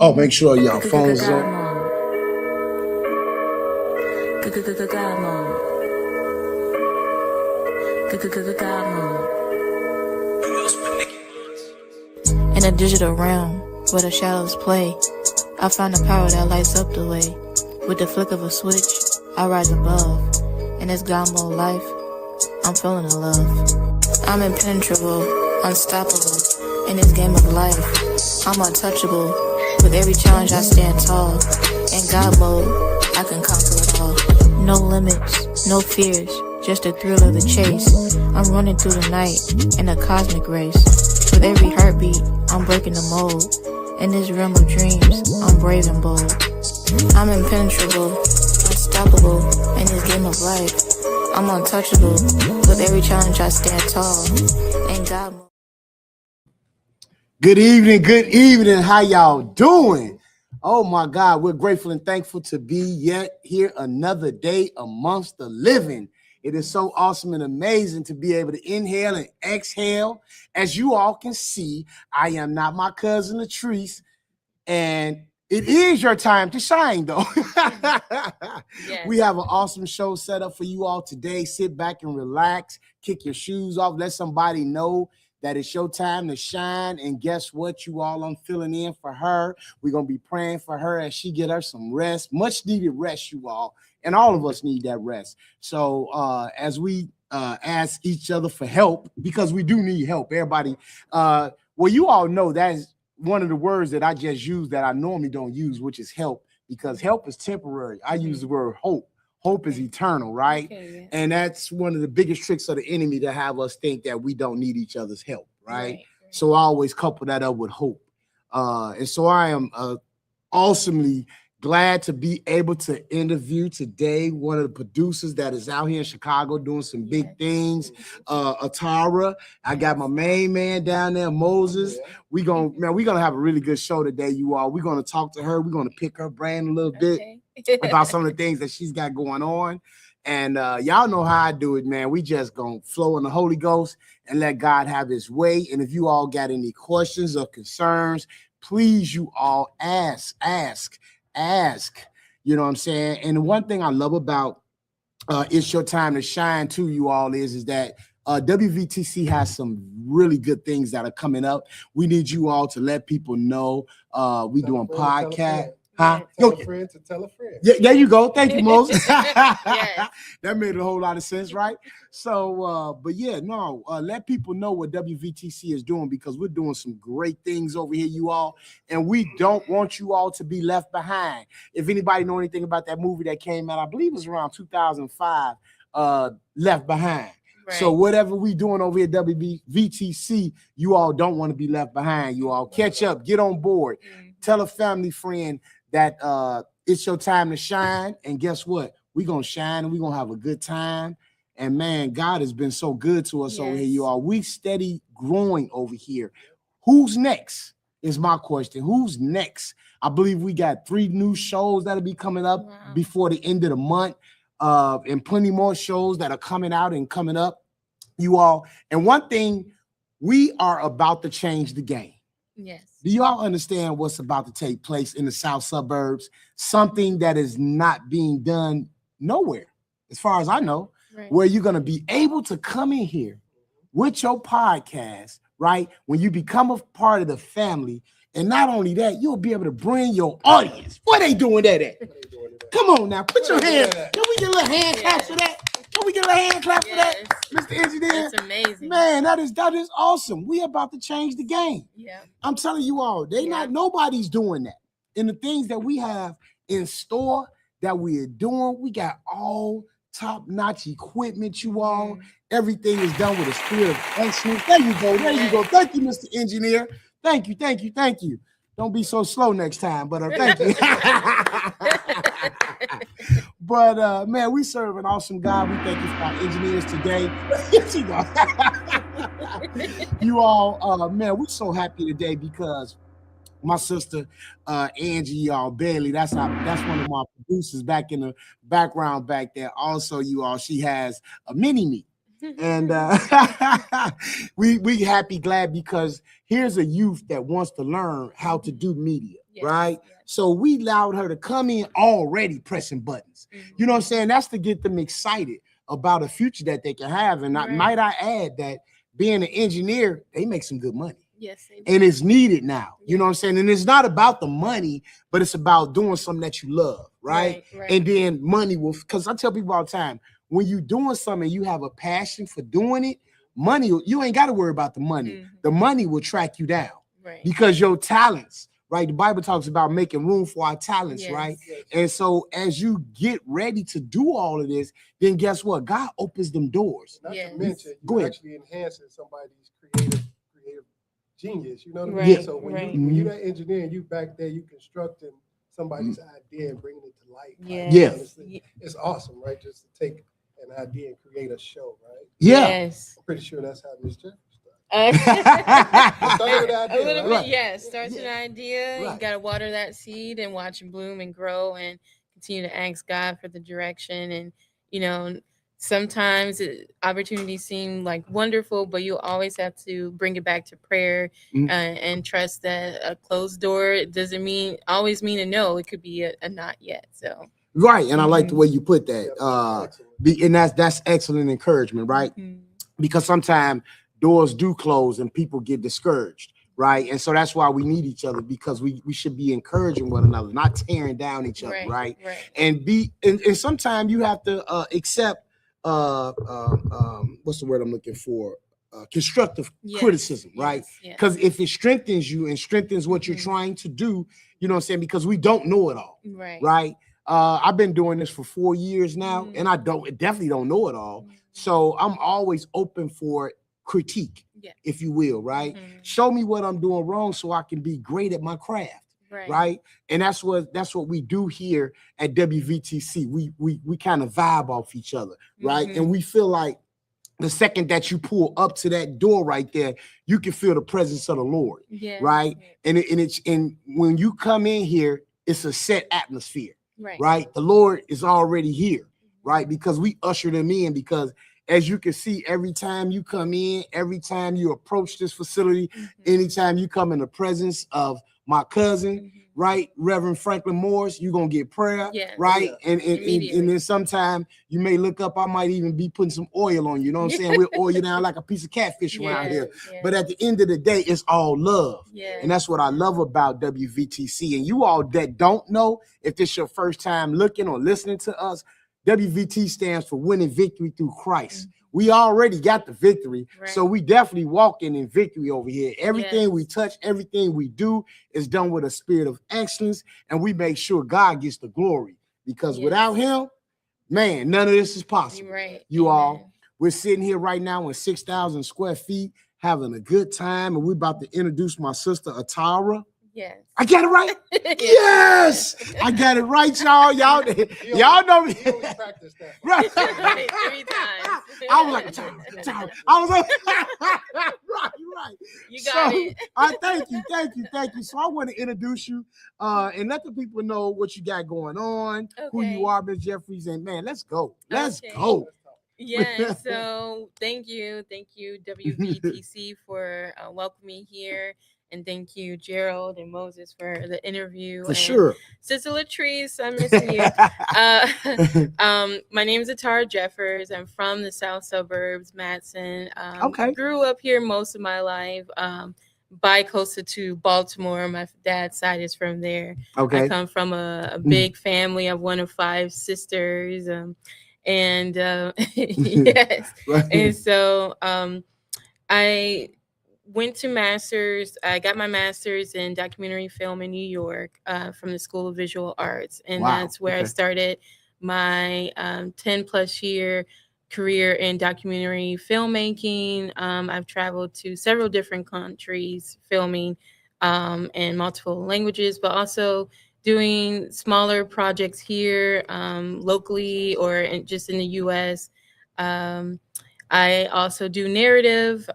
Oh, make sure y'all phones on. In a digital realm where the shadows play, I find the power that lights up the way. With the flick of a switch, I rise above. In this God mode life, I'm feeling the love. I'm impenetrable, unstoppable. In this game of life, I'm untouchable. With every challenge I stand tall. In God mode, I can conquer it all. No limits, no fears, just the thrill of the chase. I'm running through the night in a cosmic race. With every heartbeat, I'm breaking the mold. In this realm of dreams, I'm brave and bold. I'm impenetrable, unstoppable. In this game of life, I'm untouchable. With every challenge I stand tall. In God mode. Good evening. How y'all doing? Oh my God, we're grateful and thankful to be yet here another day amongst the living. It is so awesome and amazing to be able to inhale and exhale. As you all can see, I am not my cousin La-Trese, and it is your time to shine, though. Yes. We have an awesome show set up for you all today. Sit back and relax, kick your shoes off, let somebody know that it's your time to shine. And guess what, you all? I'm filling in for her. We're going to be praying for her as she get her some rest, much needed rest, you all. And all of us need that rest. So as we ask each other for help, because we do need help, everybody. Well, you all know that is one of the words that I just use that I normally don't use, which is help, because help is temporary. I use the word hope. Hope is eternal, right? Okay, yeah. And that's one of the biggest tricks of the enemy, to have us think that we don't need each other's help, right? So I always couple that up with hope. And so I am awesomely glad to be able to interview today one of the producers that is out here in Chicago doing some big things. Atara. I got my main man down there, Moses. We're gonna have a really good show today, you all. We're gonna talk to her. We're gonna pick her brain a little bit about some of the things that she's got going on. And y'all know how I do it, man. We just gonna flow in the Holy Ghost and let God have his way. And if you all got any questions or concerns, please, you all ask. You know what I'm saying? And the one thing I love about It's Your Time to Shine too, you all, is that WVTC has some really good things that are coming up. We need you all to let people know. We doing podcast. Tell a friend to tell a friend. Yeah, there you go. Thank you, Moses. Yes. That made a whole lot of sense, right? So, but yeah, no, let people know what WVTC is doing, because we're doing some great things over here, you all, and we don't want you all to be left behind. If anybody know anything about that movie that came out, I believe it was around 2005, Left Behind. Right. So whatever we doing over here at WVTC, you all don't want to be left behind. You all catch up, get on board, tell a family friend that it's your time to shine. And guess what? We're going to shine and we're going to have a good time. And man, God has been so good to us over here, you all. We steady growing over here. Who's next is my question. Who's next? I believe we got 3 new shows that'll be coming up before the end of the month. And plenty more shows that are coming out and coming up, you all. And one thing, we are about to change the game. Yes. Do you all understand what's about to take place in the South suburbs? Something that is not being done nowhere, as far as I know, where you're going to be able to come in here with your podcast, right? When you become a part of the family. And not only that, you'll be able to bring your audience. Where they doing that at? Come on now, put your hand. Can we get a little hand clap for that? Can we get a hand clap for that, Mr. Engineer? That's amazing. Man, that is awesome. We about to change the game. Yeah. I'm telling you all, nobody's doing that. And the things that we have in store that we are doing, we got all top-notch equipment, you all. Everything is done with a spirit of excellence. There you go. Thank you, Mr. Engineer. Thank you. Don't be so slow next time, but thank you. But man, we serve an awesome God. We thank you for our engineers today. You all, man, we're so happy today because my sister Angie, y'all, Bailey, that's one of my producers back in the background back there. Also, you all, she has a mini-me. And we happy, glad, because here's a youth that wants to learn how to do media. right? So we allowed her to come in already pressing buttons. You know what I'm saying? That's to get them excited about a future that they can have. And might I add that being an engineer, they make some good money. Yes, they do. And it's needed now. You know what I'm saying? And it's not about the money, but it's about doing something that you love, right? And then money will, because I tell people all the time, when you're doing something, you have a passion for doing it, money, you ain't got to worry about the money. The money will track you down because your talents, right? The Bible talks about making room for our talents, right? And so as you get ready to do all of this, then guess what? God opens them doors. Not to mention, you're actually enhancing somebody's creative genius. You know what I mean? So when you're not engineering, you back there, you constructing somebody's idea and bringing it to life. It's awesome, right? Just to take an idea and create a show, right? I'm pretty sure that's how Miss Jeffrey a little bit, yes. Starts with an idea. You got to water that seed and watch it bloom and grow, and continue to ask God for the direction. And you know, sometimes opportunities seem like wonderful, but you always have to bring it back to prayer and trust that a closed door doesn't always mean a no. It could be a not yet. So and I like the way you put that. And that's excellent encouragement, right? Because sometimes doors do close and people get discouraged, right? And so that's why we need each other, because we should be encouraging one another, not tearing down each other, right? And sometimes you have to accept what's the word I'm looking for? Constructive criticism, right? Because if it strengthens you and strengthens what you're trying to do, you know what I'm saying? Because we don't know it all, right? I've been doing this for 4 years now, and I definitely don't know it all. So I'm always open for critique, if you will, right? Show me what I'm doing wrong so I can be great at my craft, right? And that's what we do here at WVTC. We kind of vibe off each other, right? And we feel like the second that you pull up to that door right there, you can feel the presence of the Lord, right? And when you come in here, it's a set atmosphere, right? The Lord is already here, right? Because we usher them in, because as you can see, every time you come in, every time you approach this facility, anytime you come in the presence of my cousin, right, Reverend Franklin Morris, you're going to get prayer, right? And then sometime you may look up, I might even be putting some oil on you, you know what I'm saying? We'll oil you down like a piece of catfish around here. But at the end of the day, it's all love. And that's what I love about WVTC. And you all that don't know, if this is your first time looking or listening to us, WVT stands for Winning Victory Through Christ. We already got the victory, so we definitely walking in victory over here. Everything we touch, everything we do is done with a spirit of excellence, and we make sure God gets the glory, because without him, man, none of this is possible. You all, we're sitting here right now in 6,000 square feet, having a good time, and we're about to introduce my sister, Atara. I got it right. Yes, I got it right, y'all. Y'all know me. He only practiced that. Right, 3 times. I was like, Atara. I was like, right. You got it. I thank you. So I want to introduce you and let the people know what you got going on, who you are, Ms. Jeffries, and man, let's go. Let's go. So thank you, WVTC, for welcoming me here. And thank you, Gerald and Moses, for the interview. For sure. Sister La-Trese, I'm missing you. My name is Atara Jeffers. I'm from the south suburbs, Madison. Grew up here most of my life. Bi-coastal to Baltimore. My dad's side is from there. I come from a big family. I'm one of 5 sisters. And so I went to master's. I got my master's in documentary film in New York from the School of Visual Arts. And that's where I started my 10 plus year career in documentary filmmaking. I've traveled to several different countries filming in multiple languages, but also doing smaller projects here locally or just in the U.S. I also do narrative,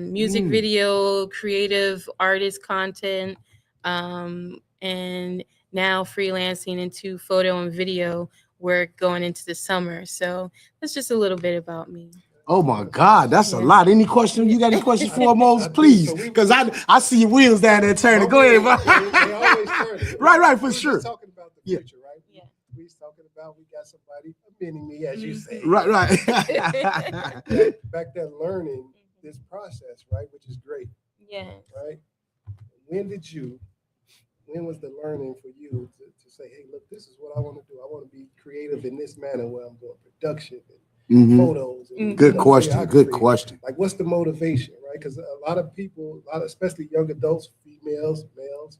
music video, creative artist content, and now freelancing into photo and video work going into the summer. So that's just a little bit about me. Oh my God, that's a lot. Any question? You got any questions for Moses? Please, because I see your wheels down there turning. Go ahead, bro. They always turning. Right, for sure. We're talking about the future, right? Yeah. We're talking about we got somebody, a mini me, as you say. Right. Back there learning this process, right? Which is great. Yeah. Right. When was the learning for you to say, hey, look, this is what I want to do. I want to be creative in this manner where I'm doing production and photos. And, Good question. Good question. Like, what's the motivation, right? Because a lot of people, especially young adults, females, males,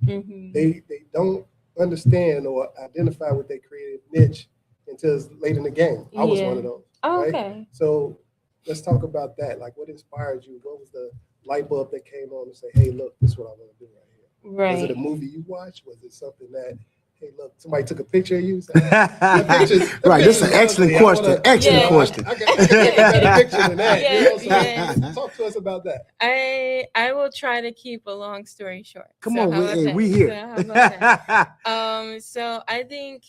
they don't understand or identify with their creative niche until it's late in the game. I was one of those. Right? Okay. So let's talk about that. Like, what inspired you? What was the light bulb that came on to say, hey, look, this is what I want to do right here? Right. Was it a movie you watched? Was it something that, hey, look, somebody took a picture of you? Right, this is an excellent question. Excellent question. I got a better picture than that. Talk to us about that. I will try to keep a long story short. Come on, we here. So how about that? So I think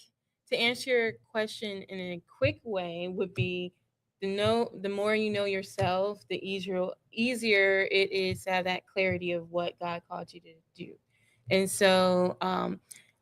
to answer your question in a quick way would be the more you know yourself, the easier it is to have that clarity of what God called you to do. And so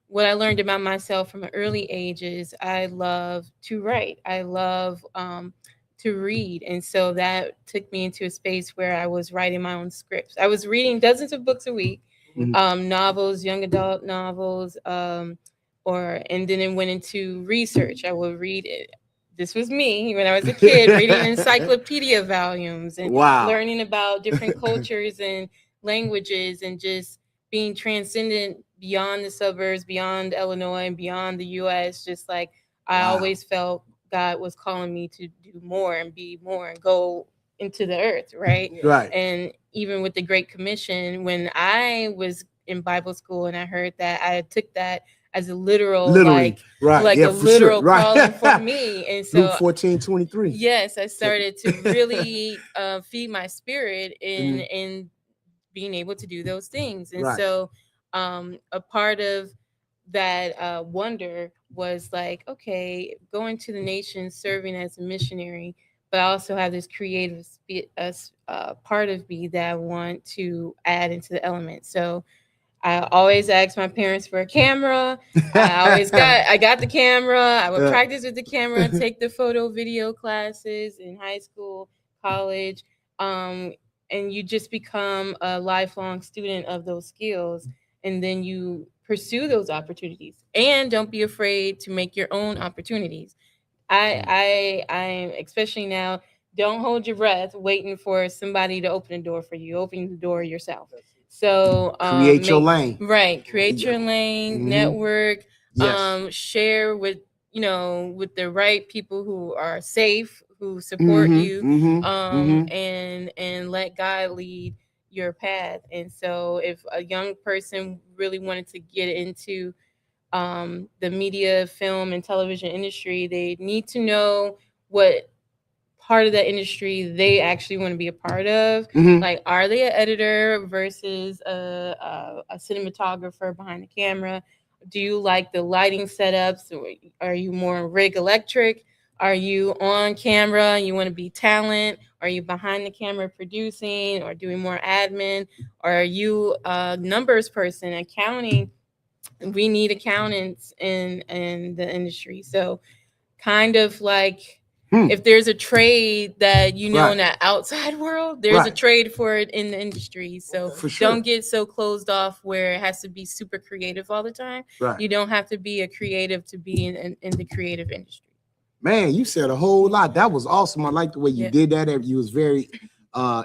what I learned about myself from an early age is I love to write. I love to read. And so that took me into a space where I was writing my own scripts. I was reading dozens of books a week, novels, young adult novels, and then it went into research. I would read it. This was me when I was a kid, reading encyclopedia volumes and learning about different cultures and languages and just being transcendent beyond the suburbs, beyond Illinois, and beyond the U.S. Just like I always felt God was calling me to do more and be more and go into the earth, right? Right. And even with the Great Commission, when I was in Bible school and I heard that, I took that as a literal calling for me. And so Luke 14:23. Yes, I started to really feed my spirit in being able to do those things. And so a part of that wonder was like, okay, going to the nations, serving as a missionary, but I also have this creative part of me that I want to add into the element. So I always asked my parents for a camera. I got the camera. I would practice with the camera, take the photo video classes in high school, college. And you just become a lifelong student of those skills. And then you pursue those opportunities. And don't be afraid to make your own opportunities. I especially now, don't hold your breath waiting for somebody to open a door for you. Open the door yourself. So create your lane. Right. Create your lane, network, share with the right people who are safe, who support you, and let God lead your path. And so if a young person really wanted to get into the media, film, and television industry, they need to know what part of that industry they actually want to be a part of. Like, are they an editor versus a cinematographer behind the camera? Do you like the lighting setups? Are you more rig electric? Are you on camera? You want to be talent? Are you behind the camera producing or doing more admin? Or are you a numbers person, accounting? We need accountants in the industry. So kind of like, if there's a trade that in the outside world, there's a trade for it in the industry. So don't get so closed off where it has to be super creative all the time. You don't have to be a creative to be in the creative industry. Man, you said a whole lot. That was awesome. I like the way you did that. You was very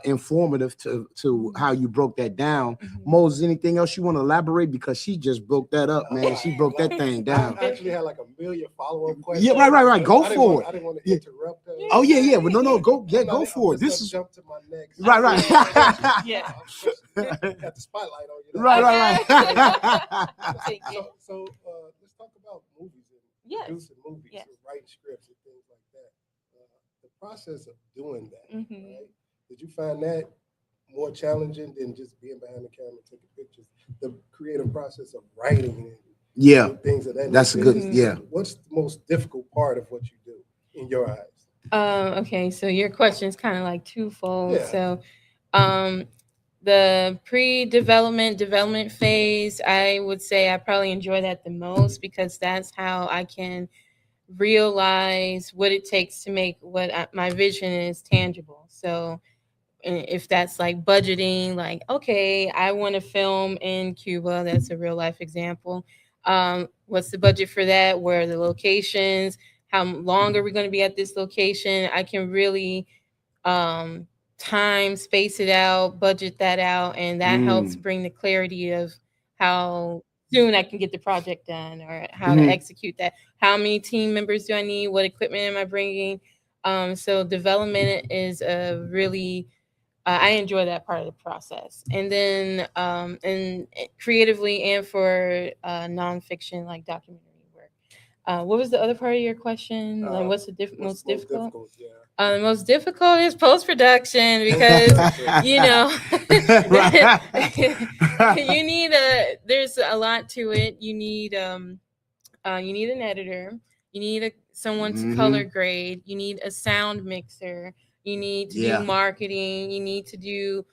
informative to how you broke that down. Moses, anything else you want to elaborate? Because she just broke that up, man. She broke that thing down. I actually had like a million follow-up questions. Yeah, right. Go for it. I didn't want to interrupt her. Oh yeah. But no, go for it. This is jump to my next. Right. Yeah. Got the spotlight on you. Right. So let's talk about movies and producing movies and writing scripts and things like that. The process of doing that, right? Did you find that more challenging than just being behind the camera taking pictures? The creative process of writing and things of that. That's a good. What's the most difficult part of what you do in your eyes? Okay, so your question is kind of like twofold. Yeah. So, the development phase, I would say I probably enjoy that the most because that's how I can realize what it takes to make my vision is tangible. So, if that's like budgeting, like, okay, I want to film in Cuba, that's a real life example. What's the budget for that? Where are the locations? How long are we going to be at this location? I can really um, space it out, budget that out, and that helps bring the clarity of how soon I can get the project done or how to execute that. How many team members do I need? What equipment am I bringing? So development is a really I enjoy that part of the process, and then and creatively and for nonfiction like documentary work. What was the other part of your question? Like, what's the most difficult? Yeah. The most difficult is post production because you know you need there's a lot to it. You need an editor. You need someone to color grade. You need a sound mixer. You need to do marketing. You need to do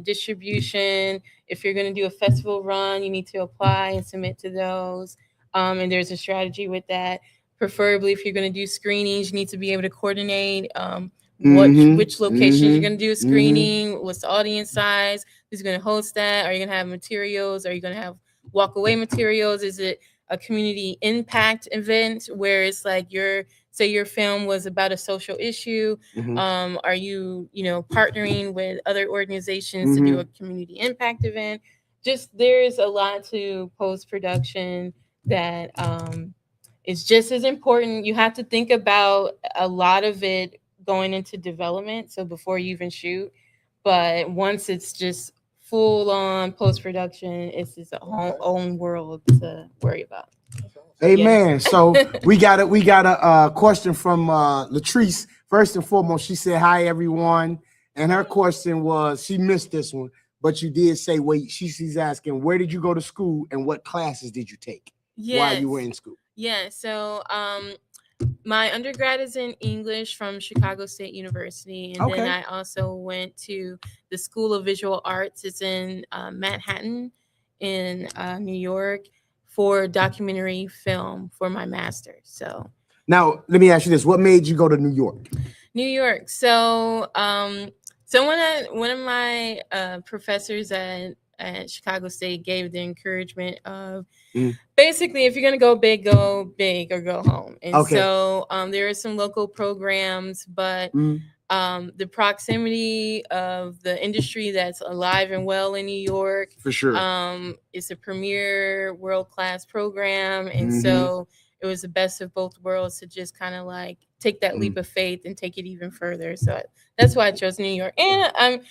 distribution. If you're going to do a festival run, you need to apply and submit to those. And there's a strategy with that. Preferably, if you're going to do screenings, you need to be able to coordinate which locations you're going to do a screening. What's the audience size? Who's going to host that? Are you going to have materials? Are you going to have walk away materials? Is it a community impact event where it's like say your film was about a social issue? Are you partnering with other organizations to do a community impact event? Just there's a lot to post-production that is just as important. You have to think about a lot of it going into development, so before you even shoot. But once it's just full on post production, it's its own world to worry about. Amen. Yeah. So we got a question from La-Trese. First and foremost, she said, "Hi everyone," and her question was, she missed this one, but you did say, wait. She's asking, where did you go to school and what classes did you take while you were in school? Yeah. So my undergrad is in English from Chicago State University, and then I also went to the School of Visual Arts. It's in Manhattan in New York for documentary film for my master's. So now let me ask you this: what made you go to New York? New York. So one of my professors at Chicago State gave the encouragement of basically, if you're going to go big or go home. And so there are some local programs, but the proximity of the industry that's alive and well in New York, for sure, it's a premier world-class program. And so it was the best of both worlds to just kind of like take that leap of faith and take it even further. So that's why I chose New York. And I'm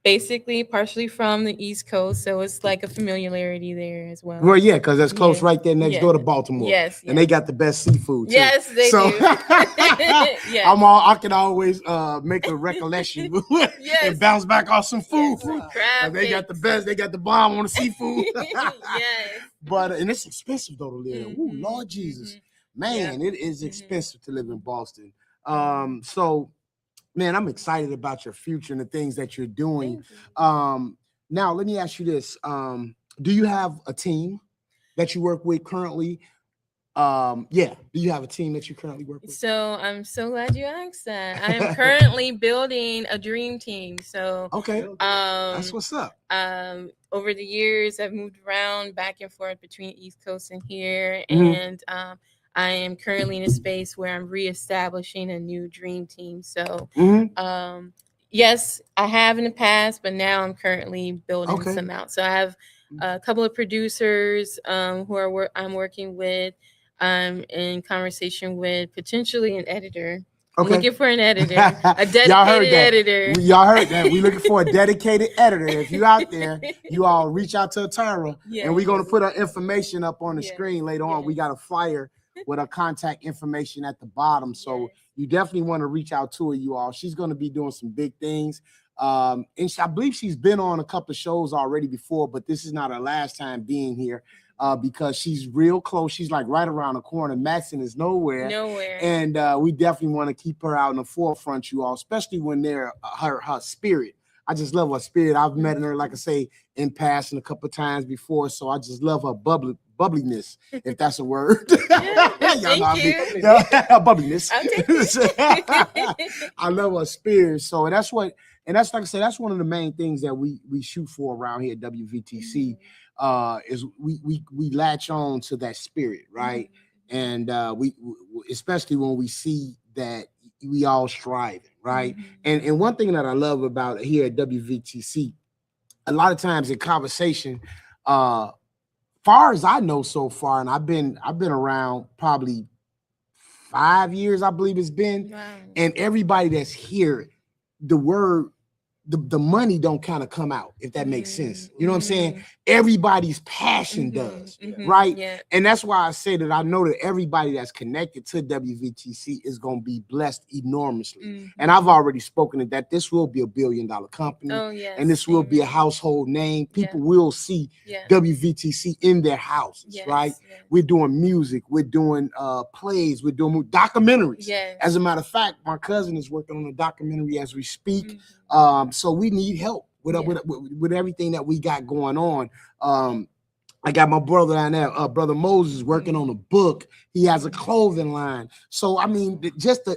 basically partially from the East Coast, so it's like a familiarity there as well. Well, yeah, because that's close right there next door to Baltimore. Yes, and they got the best seafood too. Yes, they do. Yes. I can always make a recollection and bounce back off some food. Crab they got the best. They got the bomb on the seafood. Yes, but and it's expensive though to live. Ooh, Lord Jesus, man, it is expensive to live in Boston. So. Man, I'm excited about your future and the things that you're doing. Now, let me ask you this. Do you have a team that you work with currently? Do you have a team that you currently work with? So I'm so glad you asked that. I'm currently building a dream team. So that's what's up. Over the years, I've moved around back and forth between East Coast and here. And I am currently in a space where I'm reestablishing a new dream team. So, yes, I have in the past, but now I'm currently building some out. So I have a couple of producers who I'm working with. I'm in conversation with potentially an editor. I'm looking for an editor, a dedicated editor. Y'all heard that. We're looking for a dedicated editor. If you're out there, you all reach out to Atara, and we're going to put our information up on the screen later on. We got a flyer with our contact information at the bottom. So you definitely want to reach out to her, you all. She's going to be doing some big things. And I believe she's been on a couple of shows already before, but this is not her last time being here. because she's real close. She's like right around the corner. Matson is nowhere. And we definitely want to keep her out in the forefront, you all, especially when they're her spirit. I just love her spirit. I've met her, like I say, in passing a couple of times before, so I just love her bubbliness, if that's a word. Thank you. Bubbliness. I love her spirit. So that's what, and that's like I said, that's one of the main things that we shoot for around here at WVTC. Is we latch on to that spirit, right? And we especially when we see that we all striving, right? And one thing that I love about here at WVTC, a lot of times in conversation, far as I know so far, and I've been around probably 5 years, I believe it's been, and everybody that's here, the word, the money don't kind of come out, if that makes sense. You know what I'm saying? Everybody's passion does, right? Yeah. And that's why I say that I know that everybody that's connected to WVTC is going to be blessed enormously. And I've already spoken that this will be $1 billion company. And this will be a household name. People will see WVTC in their houses, right? We're doing music. We're doing plays. We're doing documentaries. As a matter of fact, my cousin is working on a documentary as we speak. So we need help with everything that we got going on. I got my brother down there, Brother Moses, working on a book. He has a clothing line. So I mean, just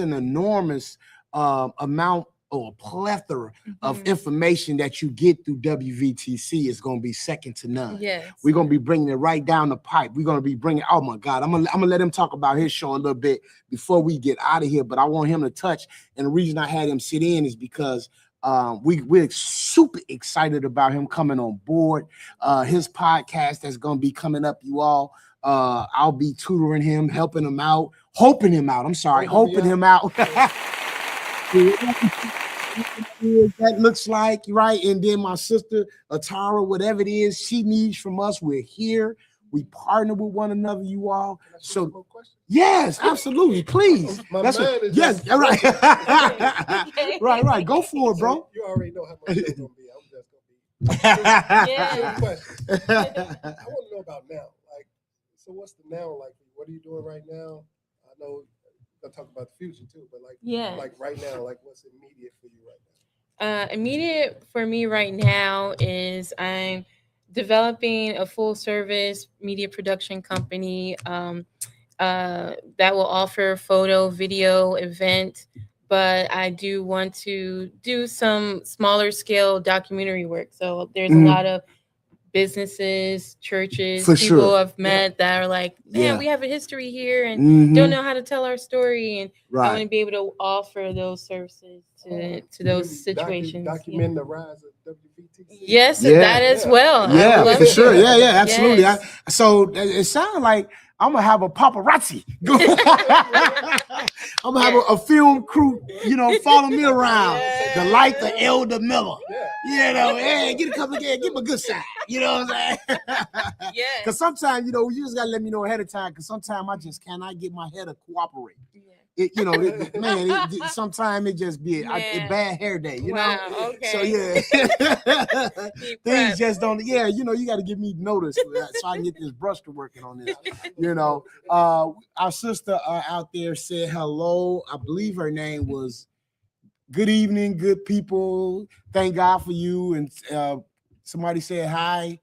an enormous amount or plethora of information that you get through WVTC is going to be second to none. We're going to be bringing it right down the pipe. We're going to be bringing, oh my God, I'm gonna let him talk about his show a little bit before we get out of here, but I want him to touch. And the reason I had him sit in is because we're super excited about him coming on board. His podcast that's going to be coming up, you all. I'll be tutoring him, helping him out, hoping him out. That looks like, right? And then my sister Atara, whatever it is she needs from us, we're here. We partner with one another, you all. So yes, absolutely, please. Yes, right. Right. Go for it, bro. You already know how much it's gonna be. I'm just gonna be. I want to know about now. Like, so what's the now like? What are you doing right now? I know I'll talk about the future too, but like right now, like what's immediate for you right now? Immediate for me right now is I'm developing a full service media production company that will offer photo, video, event, but I do want to do some smaller scale documentary work. So there's a lot of businesses, churches, people I've met that are like, man, we have a history here and don't know how to tell our story. And I want to be able to offer those services to those situations. Document the rise of WVTC. Yes, that as well. Yeah, for sure. Yeah, absolutely. Yes. So it sounds like I'm gonna have a paparazzi. I'm gonna have a film crew, follow me around. The life of Elder Miller. Hey, get a couple of give him a good side. You know what I'm saying? Because sometimes, you just gotta let me know ahead of time. Because sometimes I just cannot get my head to cooperate. Sometimes it just be a bad hair day, know. Okay. So things just don't. You got to give me notice so I can get this brush to working on this. Our sister out there said hello. I believe her name was good evening, good people. Thank God for you. And somebody said hi.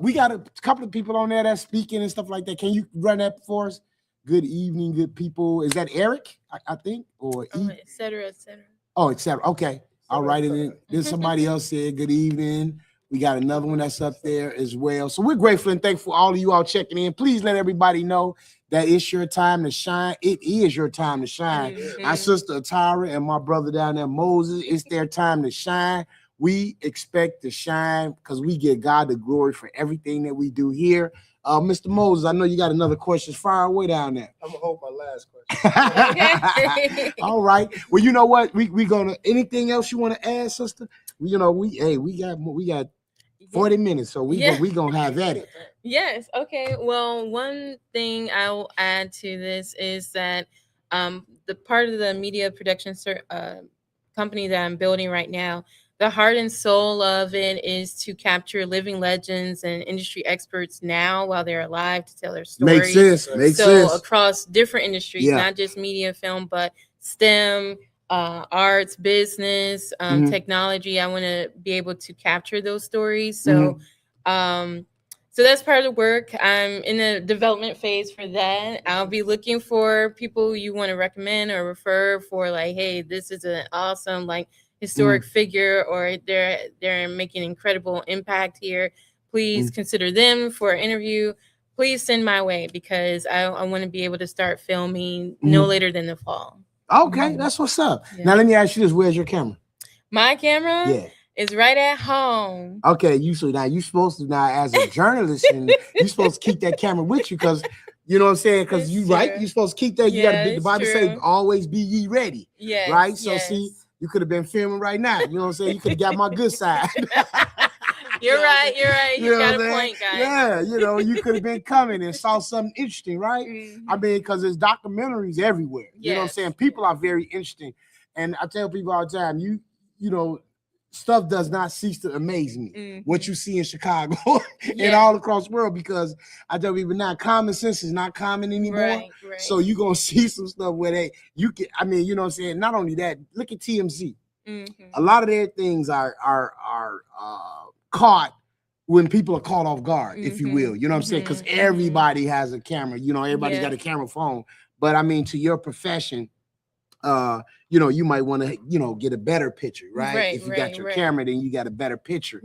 We got a couple of people on there that's speaking and stuff like that. Can you run that for us? Good evening, good people. Is that Eric? I think, or et cetera, et cetera. Oh, et cetera. Okay, I'll write it in. Then somebody else said good evening. We got another one that's up there as well. So we're grateful and thankful for all of you all checking in. Please let everybody know that it's your time to shine. It is your time to shine. My sister Atara and my brother down there, Moses, it's their time to shine. We expect to shine because we give God the glory for everything that we do here. Mr. Moses, I know you got another question. Fire away down there. I'm gonna hold my last question. All right. Well, you know what? We gonna anything else you want to add, sister? We got 40 minutes, so we gonna have at it. Yes. Okay. Well, one thing I will add to this is that the part of the media production company that I'm building right now, the heart and soul of it is to capture living legends and industry experts now while they're alive to tell their stories. Makes sense. Across different industries, not just media, film, but STEM, arts, business, technology. I want to be able to capture those stories. So, so that's part of the work. I'm in the development phase for that. I'll be looking for people you want to recommend or refer for, like, hey, this is an awesome, like, historic figure, or they're making incredible impact here. Please consider them for an interview. Please send my way, because I want to be able to start filming no later than the fall. Okay, that's what's up. Yeah. Now let me ask you this: where's your camera? My camera? Yeah. It's right at home. Okay, you supposed to as a journalist, and you're supposed to keep that camera with you, because you know what I'm saying? Because you're supposed to keep that. You gotta the Bible say, always be ye ready. Yeah. Right? So see, you could have been filming right now. You know what I'm saying? You could have got my good side. You're right. You got a point, guys. Yeah, you could have been coming and saw something interesting, right? I mean, because there's documentaries everywhere. You know what I'm saying? People are very interesting. And I tell people all the time, you know, stuff does not cease to amaze me. What you see in Chicago and all across the world, because I tell people now, common sense is not common anymore. Right. So you're going to see some stuff where you know what I'm saying? Not only that, look at TMZ. A lot of their things are caught when people are caught off guard, if you will. You know what I'm saying? Because everybody has a camera. Everybody's got a camera phone. But I mean, to your profession, you might want to, get a better picture, right? If you got your camera, then you got a better picture,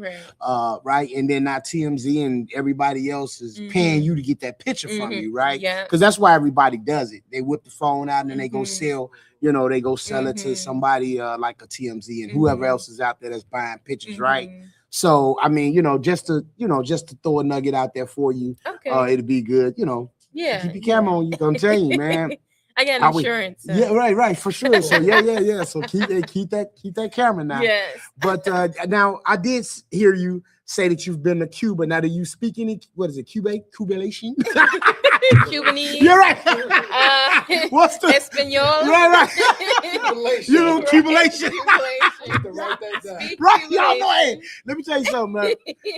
right? And then not TMZ and everybody else is paying you to get that picture from you, right? Because that's why everybody does it. They whip the phone out and then they go sell, they go sell it to somebody like a TMZ and whoever else is out there that's buying pictures, right? So I mean, just to throw a nugget out there for you, it'll be good, keep your camera on you. I'm telling you, man. I got insurance. So. Yeah, right, for sure. So yeah. So keep that camera now. Yes. But now I did hear you say that you've been to Cuba. Now, do you speak any? What is it? Cubanese? Cubanese. You're right. What's the Espanol? Right. Cubanation. Right, y'all know. Hey, let me tell you something, man.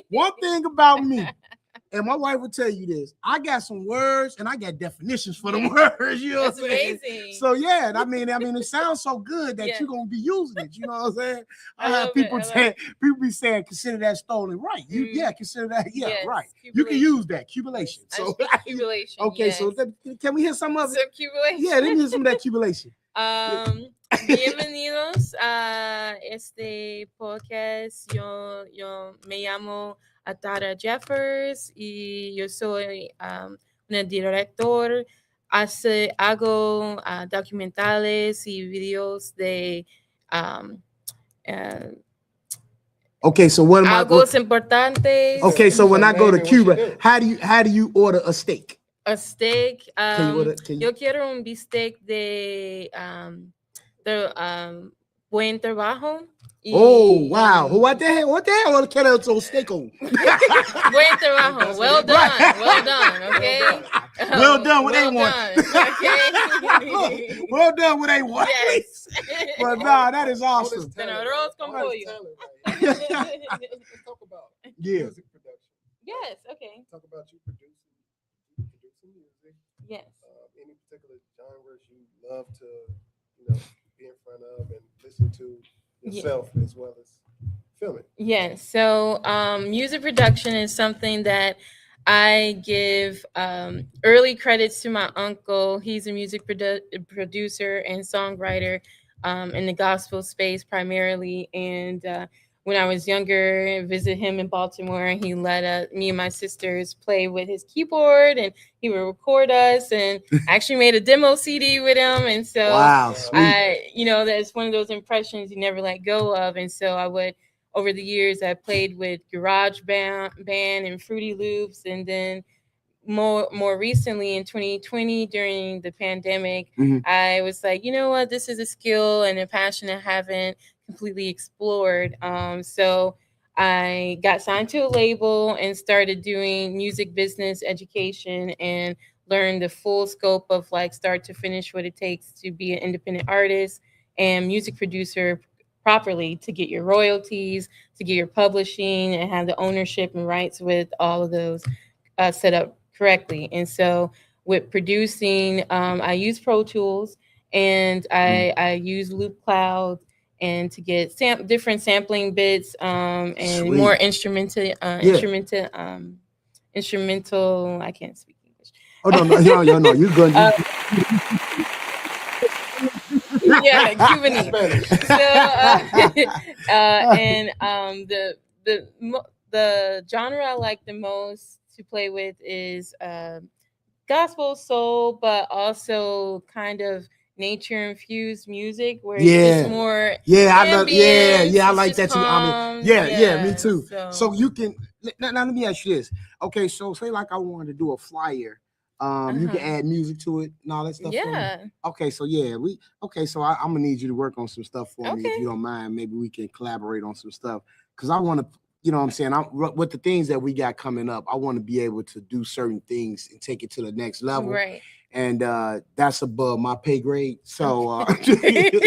One thing about me. And my wife would tell you this. I got some words and I got definitions for the words. You know what I'm saying? Amazing. So yeah, I mean, it sounds so good that you're gonna be using it. You know what I'm saying? I have people be saying, consider that stolen. Right. Consider that. Yeah, yes, right. You can use that. Cubilation. So cubilation. Okay, yes. So can we hear some of it? So cubilation. Yeah, let me hear some of that cubilation. Bienvenidos a este podcast. Yo me llamo Atara Jeffers y yo soy una director. Hago documentales y videos de okay, so what am algos importantes. Okay, so when I go to Cuba, how do you order a steak? A steak. Yo quiero un bistec de buen trabajo. Oh wow! What the hell can I do steak on? Buen trabajo. Well done. Okay. Well done with A1. Okay. Well done with A1. Yes. But nah, that is awesome. Arroz con pollo. Let's talk about music production. Yes. Okay. Talk about you producing music. Yes. Any particular genres you love to, be in front of and listen to yourself as well as film it. Yes. So music production is something that I give early credits to my uncle. He's a music producer and songwriter in the gospel space primarily. And when I was younger, I visited him in Baltimore, and he let me and my sisters play with his keyboard, and he would record us, and actually made a demo CD with him. And so wow, sweet. That's one of those impressions you never let go of. And so I would, over the years, I played with Garage Band and Fruity Loops. And then more recently in 2020, during the pandemic, I was like, you know what, this is a skill and a passion I haven't completely explored. So I got signed to a label and started doing music business education and learned the full scope of, like, start to finish, what it takes to be an independent artist and music producer properly to get your royalties, to get your publishing, and have the ownership and rights with all of those set up correctly. And so with producing, I use Pro Tools, and I use Loop Cloud, and to get different sampling bits, and Sweet. more instrumental. I can't speak English. Oh no, you're good. Yeah, Cubanese. So, and the genre I like the most to play with is gospel, soul, but also kind of nature infused music where it's more I like that too. I mean, me too. So you can now let me ask you this. Okay, so say like I wanted to do a flyer. You can add music to it and all that stuff. Yeah. Okay, so so I'm gonna need you to work on some stuff for me if you don't mind. Maybe we can collaborate on some stuff because I want to, you know what I'm saying? With the things that we got coming up, I want to be able to do certain things and take it to the next level. Right. And that's above my pay grade. So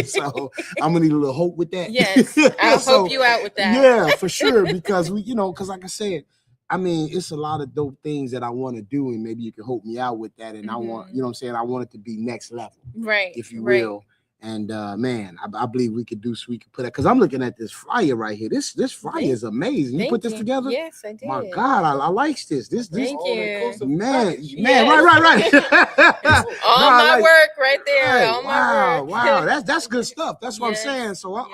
so I'm gonna need a little help with that. Yes, I'll help you out with that. Yeah, for sure. Because because like I said, I mean, it's a lot of dope things that I want to do, and maybe you can help me out with that. And I want, you know what I'm saying? I want it to be next level, right? If you will. And man, I believe we could put that, because I'm looking at this flyer right here. This flyer is amazing. You put this together? Yes, I did. My God, I like this. Thank you. Man, right. All my work right there. All my work. Wow, that's good stuff. That's what I'm saying. So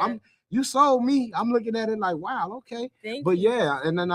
you sold me. I'm looking at it like, wow, okay. Thank you. Yeah, And then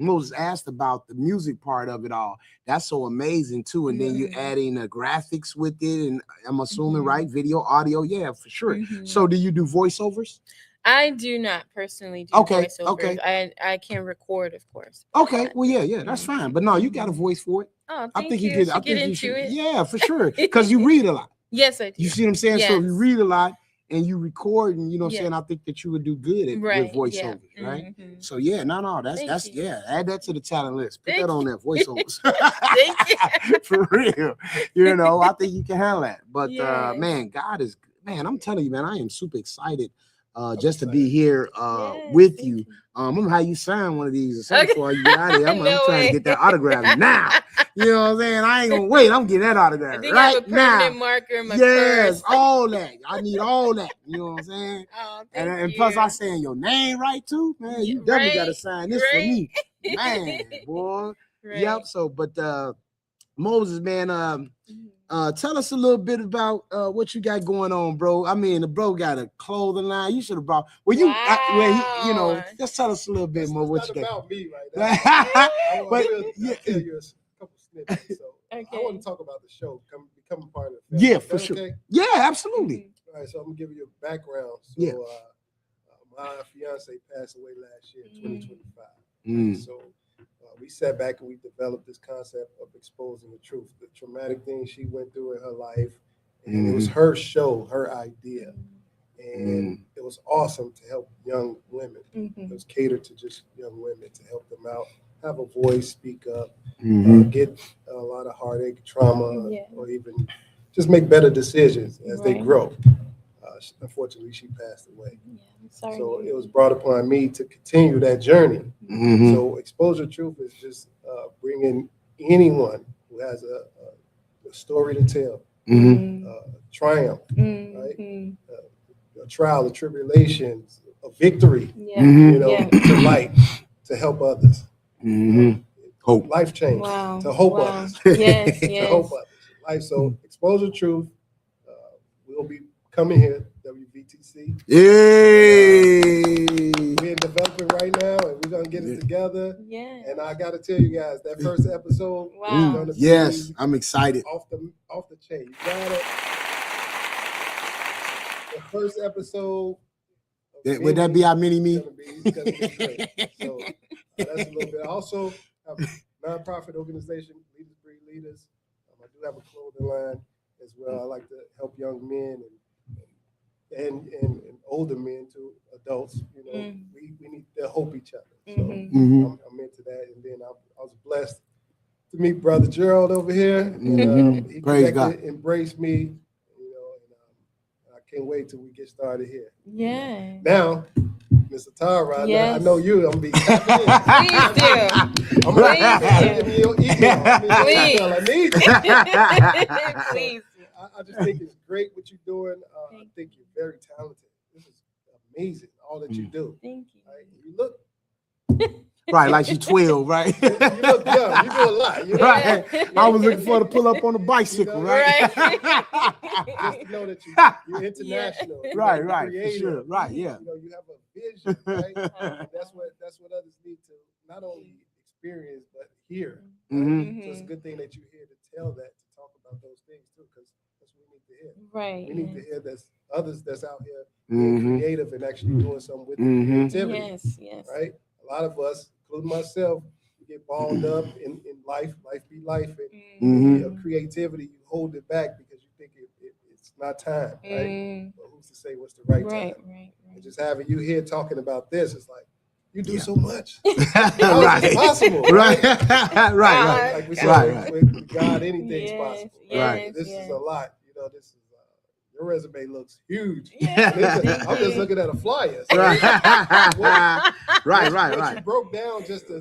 Moses asked about the music part of it all. That's so amazing too. And then you adding the graphics with it, and I'm assuming right, video, audio, for sure. So do you do voiceovers? I do not personally do voiceovers. Okay. I can record, of course. Okay, well, that's fine. But no, you got a voice for it. Oh, I think you could. I think you should. It. Yeah, for sure. Because you read a lot. Yes, I do. You see what I'm saying? Yes. So you read a lot and you record, and you know what I'm saying, I think that you would do good with voiceovers, right? So that's add that to the talent list. Put that on there, voiceovers. Thank you. For real. I think you can handle that. But man, God is, man, I'm telling you, man, I am super excited just to be here with you. I'm gonna have you sign one of these before you get out of here. I'm trying to get that autograph now. You know what I'm saying? I ain't gonna wait. I'm getting that autograph I think right I have a permanent now. Marker in my purse. All that. I need all that. You know what I'm saying? Oh, and plus, I saying your name right too, man. You definitely gotta sign this for me, man, boy. Yep. So, but Moses, man, tell us a little bit about what you got going on, bro. I mean, the bro got a clothing line. You should have brought. Well, just tell us a little bit more what you got. About me right now. I But tell you a couple snippets. So I want to talk about the show, becoming part of the family. Yeah, for sure. Okay? Yeah, absolutely. All right, so I'm gonna give you a background. So my fiance passed away last year, 2025. So we sat back and we developed this concept of exposing the truth, the traumatic things she went through in her life. And it was her show, her idea. And it was awesome to help young women. It was catered to just young women, to help them out, have a voice, speak up, get a lot of heartache, trauma, or even just make better decisions as they grow. Unfortunately, she passed away. Sorry. So it was brought upon me to continue that journey. So Exposure Truth is just bringing anyone who has a story to tell, triumph, right? A trial, a tribulations, a victory, to light, to help others. Hope. Life change, to hope others. To hope others. Life. So Exposure Truth, we'll be coming here, WVTC. We're in development right now, and we're gonna get it together. And I gotta tell you guys, that first episode is gonna be I'm excited. Off the chain. You got it. The first episode. Would that be our mini-me? It's gonna be great. So that's a little bit. I also have a nonprofit organization, Leaders Breed Leaders. I do have a clothing line as well. I like to help young men and older men to adults. We need to help each other. So I'm into that. And then I was blessed to meet Brother Gerald over here. And, he Praise God. embraced me. And I can't wait till we get started here. Yeah. Now, Mr. Tara, yes. I know you. I'm gonna be Please do. I'm gonna give me your email. Please. I need you. Please. I just think it's great what you're doing. I think you're very talented. This is amazing, all that you do. Thank you. Right? You look right, like she's 12, right? you look young. You do a lot. You know? Right. I was looking for her to pull up on a bicycle, You know, right? Just to know that you're international. Yeah. Right, you're right, creative. for sure. Right, yeah. You know, you have a vision, right? That's what others need to not only experience but hear. Mm-hmm. So it's a good thing that you're here to tell that, to talk about those things too, because that's what we need to hear. Right. We need to hear that others that's out here being creative and actually doing something with creativity. Yes, yes. Right? A lot of us, including myself, get balled up in life. Life be life. And your creativity, you hold it back because you think it's not time, right? But who's to say what's the right time? Right. And just having you here talking about this, it's like, you do so much. Right. It's possible. Right. Right. right. Like we said, Right. with God, anything's possible. Right. This is a lot. You know, this is your resume looks huge. Yeah. I'm just looking at a flyer. So Right. right. What you broke down just the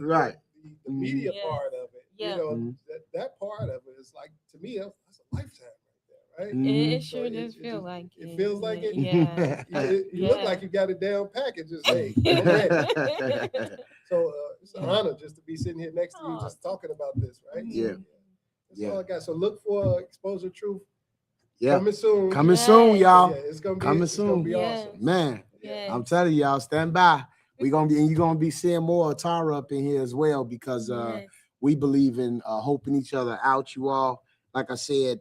media part of it. Yeah. You know, that part of it is like, to me, that's a lifetime right there, right? It sure does feel like it. It feels like it. Yeah. You look like you got it down package. Just hey, I'm ready. So it's an honor just to be sitting here next to you, just talking about this, right? Yeah. That's all I got. So look for Exposure Truth. Yeah. Coming soon. Coming soon, y'all. Yeah, it's gonna be Coming it's soon. Gonna be awesome. Man, Yes. I'm telling y'all, stand by. You're gonna be seeing more Tara up in here as well, because we believe in helping each other out, you all. Like I said,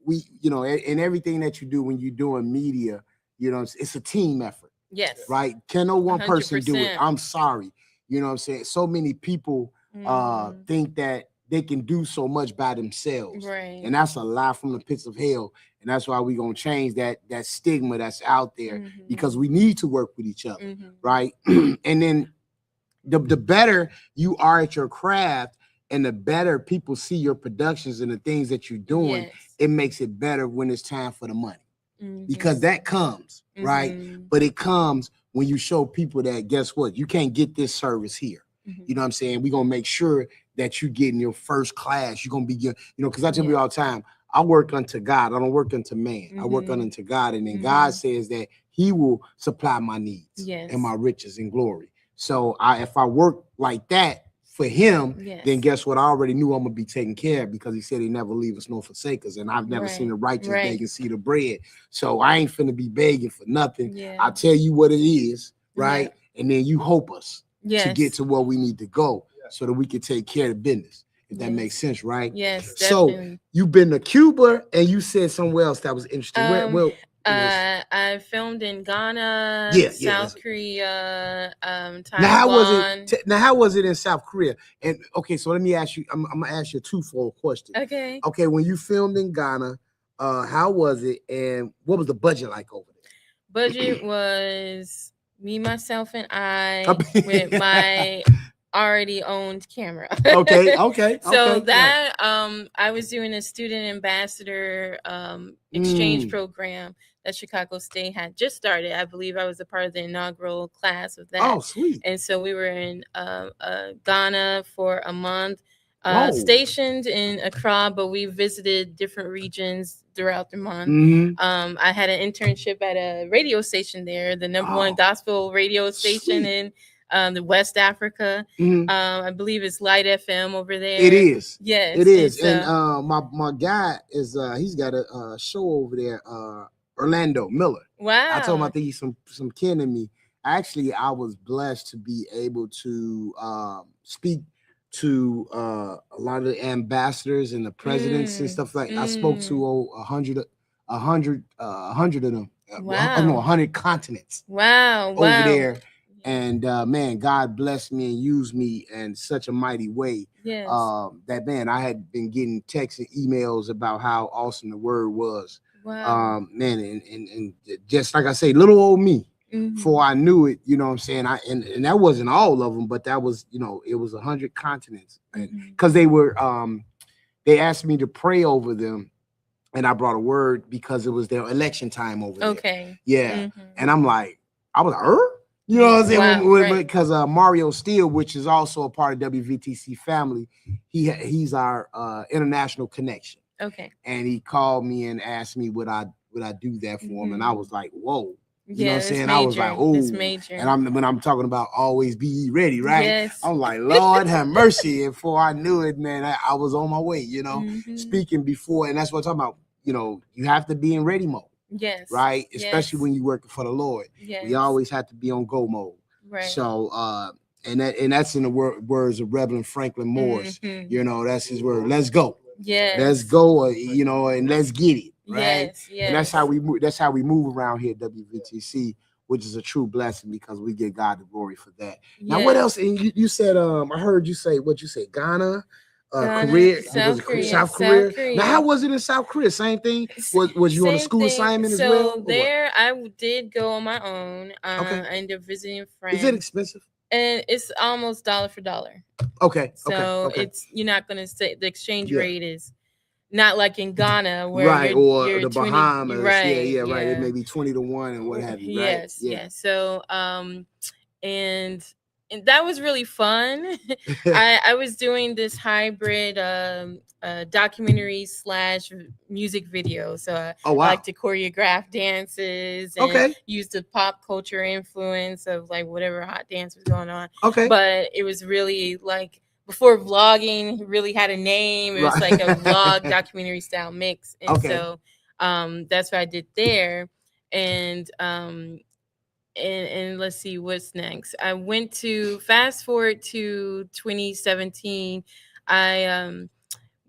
we, you know, in everything that you do when you're doing media, you know, it's a team effort. Yes. Right? Can no one person do it? 100%. I'm sorry. You know what I'm saying? So many people think that they can do so much by themselves. Right. And that's a lie from the pits of hell. And that's why we're gonna change that stigma that's out there, because we need to work with each other, right? And then the better you are at your craft, and the better people see your productions and the things that you're doing, it makes it better when it's time for the money. Because that comes, right? But it comes when you show people that, guess what? You can't get this service here. You know what I'm saying? We're gonna make sure that you get in your first class. You're gonna be getting, you know, because I tell you all the time, I work unto God. I don't work unto man. I work unto God. And then God says that he will supply my needs and my riches and glory. So if I work like that for him, then guess what? I already knew I'm gonna be taken care of, because he said he never leave us nor forsake us. And I've never seen the righteous beg and see the bread. So I ain't finna be begging for nothing. I tell you what it is, right? And then you hope us to get to where we need to go, so that we can take care of the business. If that makes sense, right? Yes. So definitely. You've been to Cuba, and you said somewhere else that was interesting. I filmed in Ghana, South Korea, Taiwan. Now, how was it in South Korea? And okay, so let me ask you. I'm gonna ask you a twofold question. Okay. Okay, when you filmed in Ghana, how was it, and what was the budget like over there? Budget was me, myself, and I with my already owned camera. Okay. So that I was doing a student ambassador exchange program that Chicago State had just started. I believe I was a part of the inaugural class of that. Oh, sweet. And so we were in Ghana for a month, stationed in Accra, but we visited different regions throughout the month. I had an internship at a radio station there, the number one gospel radio station in the West Africa. I believe it's Light FM over there. It is. Yes, it is. And my guy is he's got a show over there, Orlando Miller. Wow. I told him I think he's some kin to me. Actually, I was blessed to be able to speak to a lot of the ambassadors and the presidents and stuff like. I spoke to 100 of them. Wow. 100 continents. Wow. Over there. And man, God blessed me and used me in such a mighty way. Yes. That man, I had been getting texts and emails about how awesome the word was. Wow. Man, and just like I say, little old me, before I knew it, you know what I'm saying? And that wasn't all of them, but that was, you know, it was 100 continents. Because they were they asked me to pray over them. and I brought a word because it was their election time over there. Okay. Yeah. And I'm like, I was like, you know what I'm saying? Wow, because Mario Steele, which is also a part of WVTC family, he's our international connection. Okay. And he called me and asked me would I do that for him, and I was like, whoa. You know what I'm saying? Major. I was like, oh, and when I'm talking about always be ready, right? Yes. I'm like, Lord have mercy. And before I knew it, man, I was on my way, you know, speaking before. And that's what I'm talking about. You know, you have to be in ready mode. Yes. Right. Especially when you're working for the Lord. Yes. We always have to be on go mode. Right. So, and that's in the words of Reverend Franklin Morris. You know, that's his word. Let's go. Yes. Let's go, you know, and let's get it. Right. Yes. And that's how we move. That's how we move around here at WVTC, which is a true blessing because we give God the glory for that. Yes. Now, what else? And you said, I heard you say what you said, Ghana, Korea, South Korea. Now, how was it in South Korea? Same thing. Was you on a school assignment as well? So there, I did go on my own. I ended up visiting friends. Is it expensive? And it's almost dollar for dollar. Okay. So it's you're not gonna say the exchange rate is not like in Ghana where you're the 20, Bahamas. Right. Yeah. It may be 20 to 1 and what have you. Right? Yes. So and that was really fun. I was doing this hybrid documentary / music video. So I like to choreograph dances and use the pop culture influence of like whatever hot dance was going on. Okay. But it was really like before vlogging really had a name. It was like a vlog documentary style mix. And so that's what I did there. And let's see what's next. I went to fast forward to 2017. I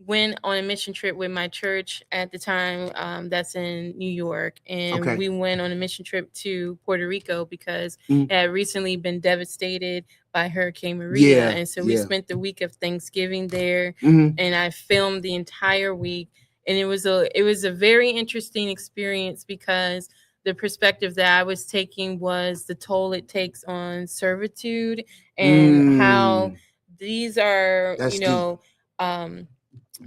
went on a mission trip with my church at the time. That's in New York. And we went on a mission trip to Puerto Rico because it had recently been devastated by Hurricane Maria. And so we spent the week of Thanksgiving there. And I filmed the entire week. And it was a very interesting experience because the perspective that I was taking was the toll it takes on servitude and how these are,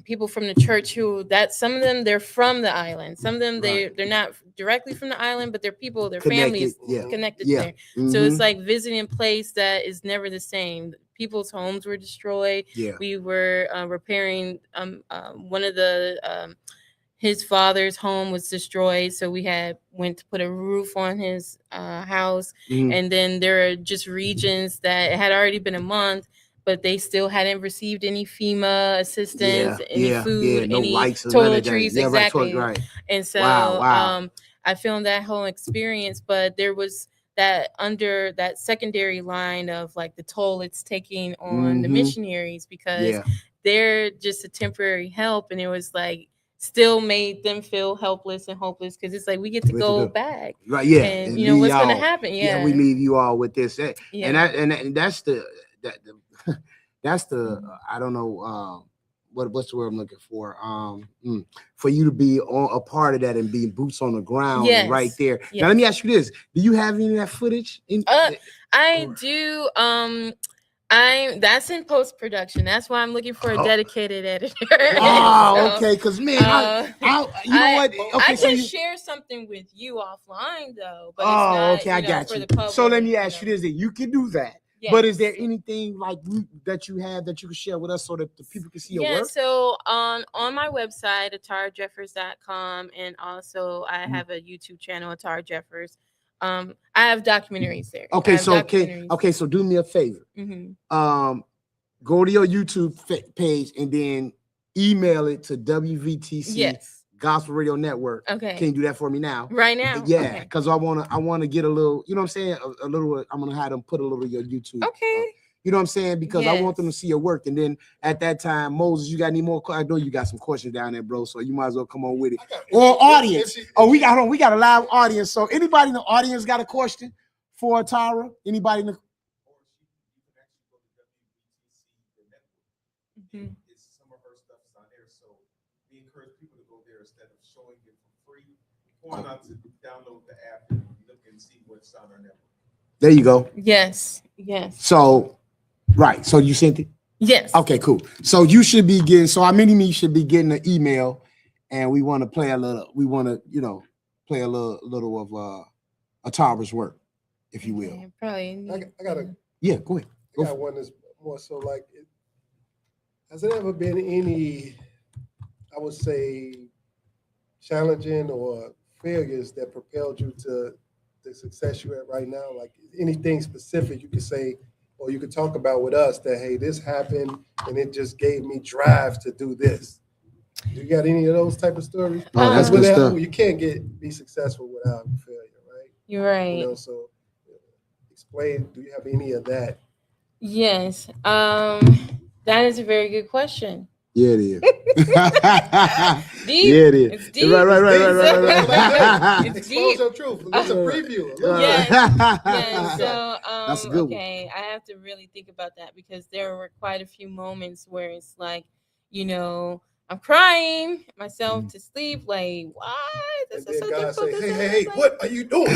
people from the church who some of them, they're from the island. Some of them, they're not directly from the island, but their families connected there. So it's like visiting a place that is never the same. People's homes were destroyed. We were repairing one of the his father's home was destroyed, so we went to put a roof on his house. And then there are just regions that it had already been a month, but they still hadn't received any FEMA assistance, any food, any toiletries, exactly. And so I filmed that whole experience, but there was that under that secondary line of like the toll it's taking on the missionaries because they're just a temporary help, and it was like still made them feel helpless and hopeless because it's like we get to go back, right? And you know what's going to happen. We leave you all with this, and that's the I don't know what's the word I'm looking for you to be a part of that and be boots on the ground right there. Now let me ask you this: do you have any of that footage? I do. That's in post-production. That's why I'm looking for a dedicated editor. Okay. Because man, you know what? Okay, I can share something with you offline though. But I got you. So let me ask you this: that you can do that. Yes. But is there anything like that you have that you can share with us so that the people can see your work? So on my website, atarajeffers.com, and also I have a YouTube channel, Atara Jeffers. I have documentaries there. Okay, so do me a favor. Go to your YouTube page and then email it to WVTC Gospel Radio Network. Okay. Can you do that for me now? Right now? Yeah, because I wanna get a little, you know what I'm saying? A little, I'm gonna have them put a little of your YouTube. Okay. You know what I'm saying? Because I want them to see your work. And then at that time, Moses, you got any more? I know you got some questions down there, bro. So you might as well come on with it. Or audience. We got a live audience. So anybody in the audience got a question for Atara? Anybody in the Some of her stuff is on there. So we encourage people to go there instead of showing it for free. Going on to download the app and look and see what's on our network. There you go. Yes. So right. So you sent it? Yes. Okay, cool. So you should be getting, so our mini-me should be getting an email and we want to play a little. We want to, play a little of Atara's work, if you will. Yeah, probably. I got a. Yeah, go ahead. I got one that's more so like. Has there ever been any, I would say, challenging or failures that propelled you to the success you're at right now? Like anything specific you could say, or you could talk about with us that, hey, this happened and it just gave me drive to do this. You got any of those type of stories? Oh, that's good stuff. You can't be successul without failure, right? You're right. So explain, do you have any of that? Yes. That is a very good question. Yeah, it is. Deep. Yeah, it is. It's deep. Right. It's deep. Expose your truth. It's a preview. Yes. So, that's a good one. Okay, I have to really think about that because there were quite a few moments where it's like, I'm crying myself to sleep. Like, what? This is so God difficult. say, hey, what are you doing?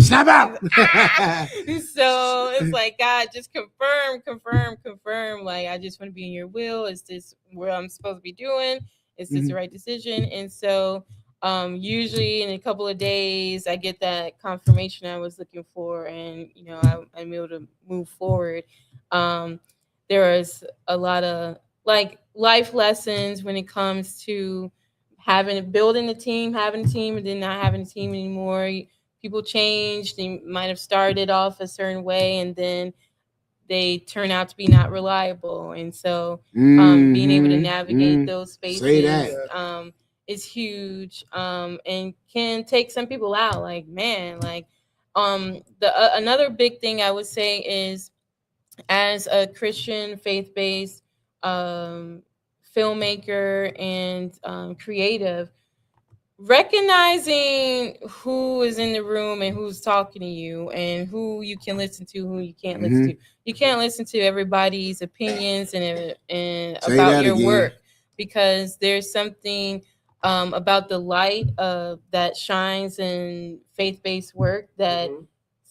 Snap out. So it's like, God, just confirm. Like, I just want to be in your will. Is this what I'm supposed to be doing? Is this the right decision? And so usually in a couple of days, I get that confirmation I was looking for, and I'm able to move forward. There is a lot of like life lessons when it comes to building a team, having a team, and then not having a team anymore. People change. They might have started off a certain way, and then they turn out to be not reliable. And so being able to navigate those spaces is huge, and can take some people out. Like, man, like another big thing I would say is, as a Christian faith-based filmmaker and creative, recognizing who is in the room and who's talking to you and who you can listen to, who you can't listen to. You can't listen to everybody's opinions and about your work, because there's something about the light that shines in faith-based work that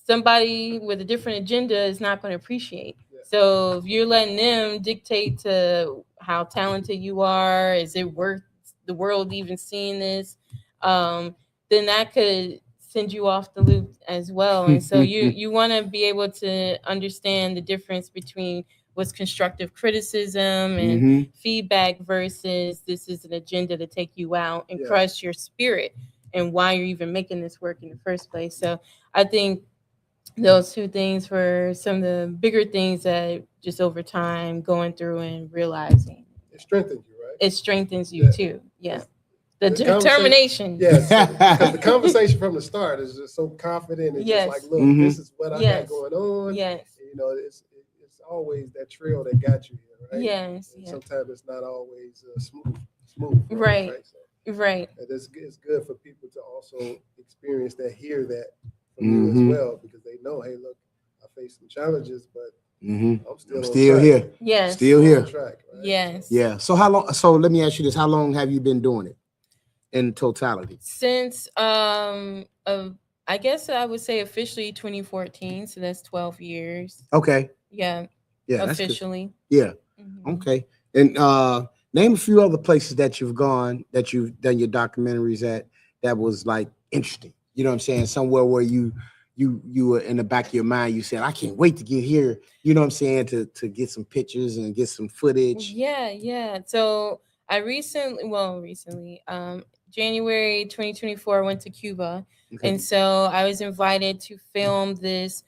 somebody with a different agenda is not going to appreciate. So if you're letting them dictate to how talented you are, is it worth the world even seeing this? Then that could send you off the loop as well. And so you want to be able to understand the difference between what's constructive criticism and feedback versus this is an agenda to take you out and crush your spirit and why you're even making this work in the first place. So I think those two things were some of the bigger things that just over time going through and realizing. It strengthens you, right? It strengthens you too. Yeah. The determination. Yes. Because the conversation from the start is just so confident. It's just like, look, this is what I got going on. Yes. It's always that trail that got you here, right? Yes. Sometimes it's not always smooth. Right. Right. And it's good for people to also experience that, hear that from you as well, because they know, hey, look, I faced some challenges, but I'm still here. Yes. Still here. On track, right? Yes. Yeah. So how long? So let me ask you this: how long have you been doing it in totality? Since I guess I would say officially 2014. So that's 12 years. Okay. Yeah. Officially. Yeah. Okay. And name a few other places that you've gone, that you've done your documentaries at, that was like interesting. You know what I'm saying? Somewhere where you were in the back of your mind, you said, I can't wait to get here. You know what I'm saying? To get some pictures and get some footage. Yeah. So I recently, January 2024, I went to Cuba. Okay. And so I was invited to film this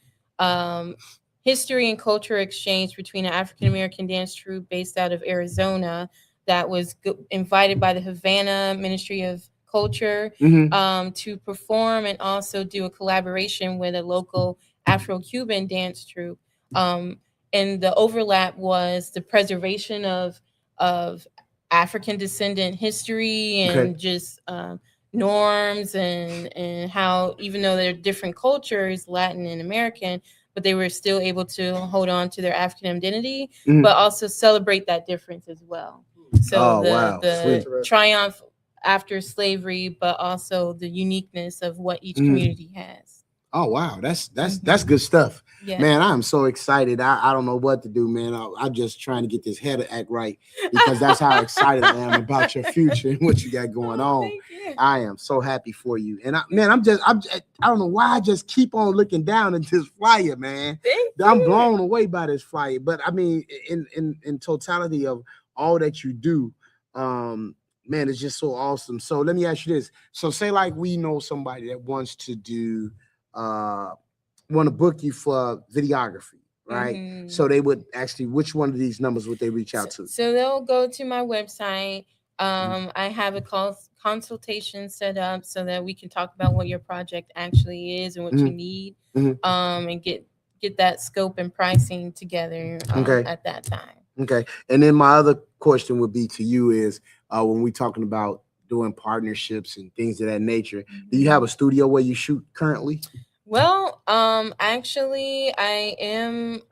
history and culture exchange between an African-American dance troupe based out of Arizona that was invited by the Havana Ministry of Culture to perform and also do a collaboration with a local Afro-Cuban dance troupe. And the overlap was the preservation of African descendant history and just norms and how, even though they're different cultures, Latin and American, but they were still able to hold on to their African identity, but also celebrate that difference as well. So the triumph after slavery, but also the uniqueness of what each community has. Oh wow, that's good stuff. Yeah. Man, I'm so excited. I don't know what to do, man. I'm just trying to get this head to act right because that's how excited I am about your future and what you got going on. Thank you. I am so happy for you. And I don't know why I just keep on looking down at this flyer, man. I'm blown away by this flyer. But I mean, in totality of all that you do, man, it's just so awesome. So let me ask you this. So say like we know somebody that wants to do want to book you for videography, right? Mm-hmm. So they would actually, which one of these numbers would they reach out to? So they'll go to my website. I have a consultation set up so that we can talk about what your project actually is and what you need, and get that scope and pricing together at that time. Okay. And then my other question would be to you is when we're talking about doing partnerships and things of that nature, do you have a studio where you shoot currently? Well, actually, I am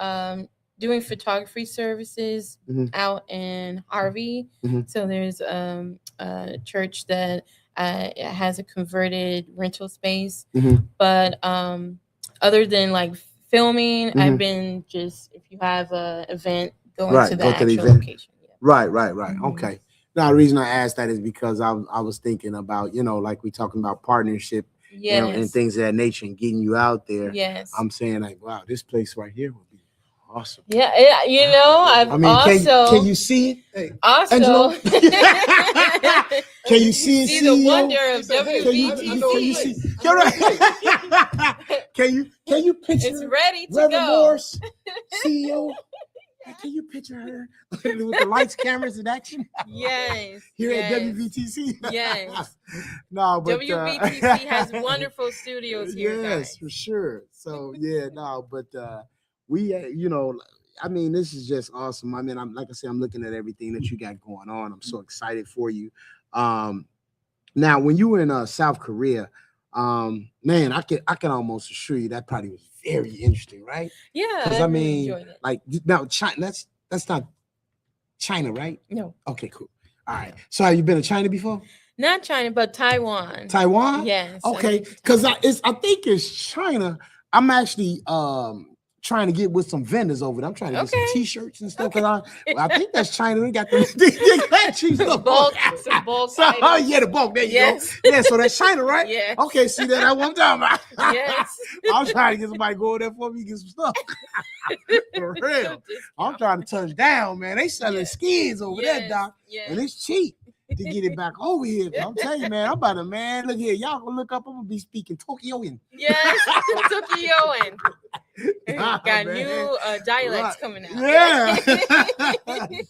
doing photography services out in Harvey. So there's a church that has a converted rental space. But other than like filming, I've been just, if you have an event, going to the actual location. Yeah. Right. Okay. Now, the reason I asked that is because I was thinking about, like we talking about partnership. Yes. And things of that nature and getting you out there. Yes. I'm saying like, wow, this place right here would be awesome. Yeah. Can you see it? Hey, also, can you see it? See the wonder of WVTC. Can you see? You're right. Can you picture? It's ready to Reverend go. Morris, CEO. Can you picture her with the lights, cameras, and action? Yes. Here at WVTC. Yes. No, but WVTC has wonderful studios here. Yes, guys. For sure. So we, I mean, this is just awesome. I mean, I'm looking at everything that you got going on. I'm so excited for you. Now, when you were in South Korea, man, I can almost assure you that probably was very interesting, right? Yeah, because I mean, enjoyed it. like now, China. That's not China, right? No. Okay, cool. All right. So, have you been to China before? Not China, but Taiwan. Taiwan? Yes. Okay, because I think it's China. I'm actually trying to get with some vendors over there. I'm trying to get some T-shirts and stuff. Because I think that's China. They got the cheap stuff. Bulk. The bulk. There you go. Yeah, so that's China, right? Yeah. Okay, see that's what I'm talking about. Yes. I'm trying to get somebody to go over there for me to get some stuff. For real. I'm trying to touch down, man. They selling skins over there, Doc. Yes. And it's cheap to get it back over here. I'm telling you, man, I'm about to, man, look here. Y'all gonna look up. I'm gonna be speaking Tokyoan. Yes, Tokyoan. Got new dialects coming out. Yeah.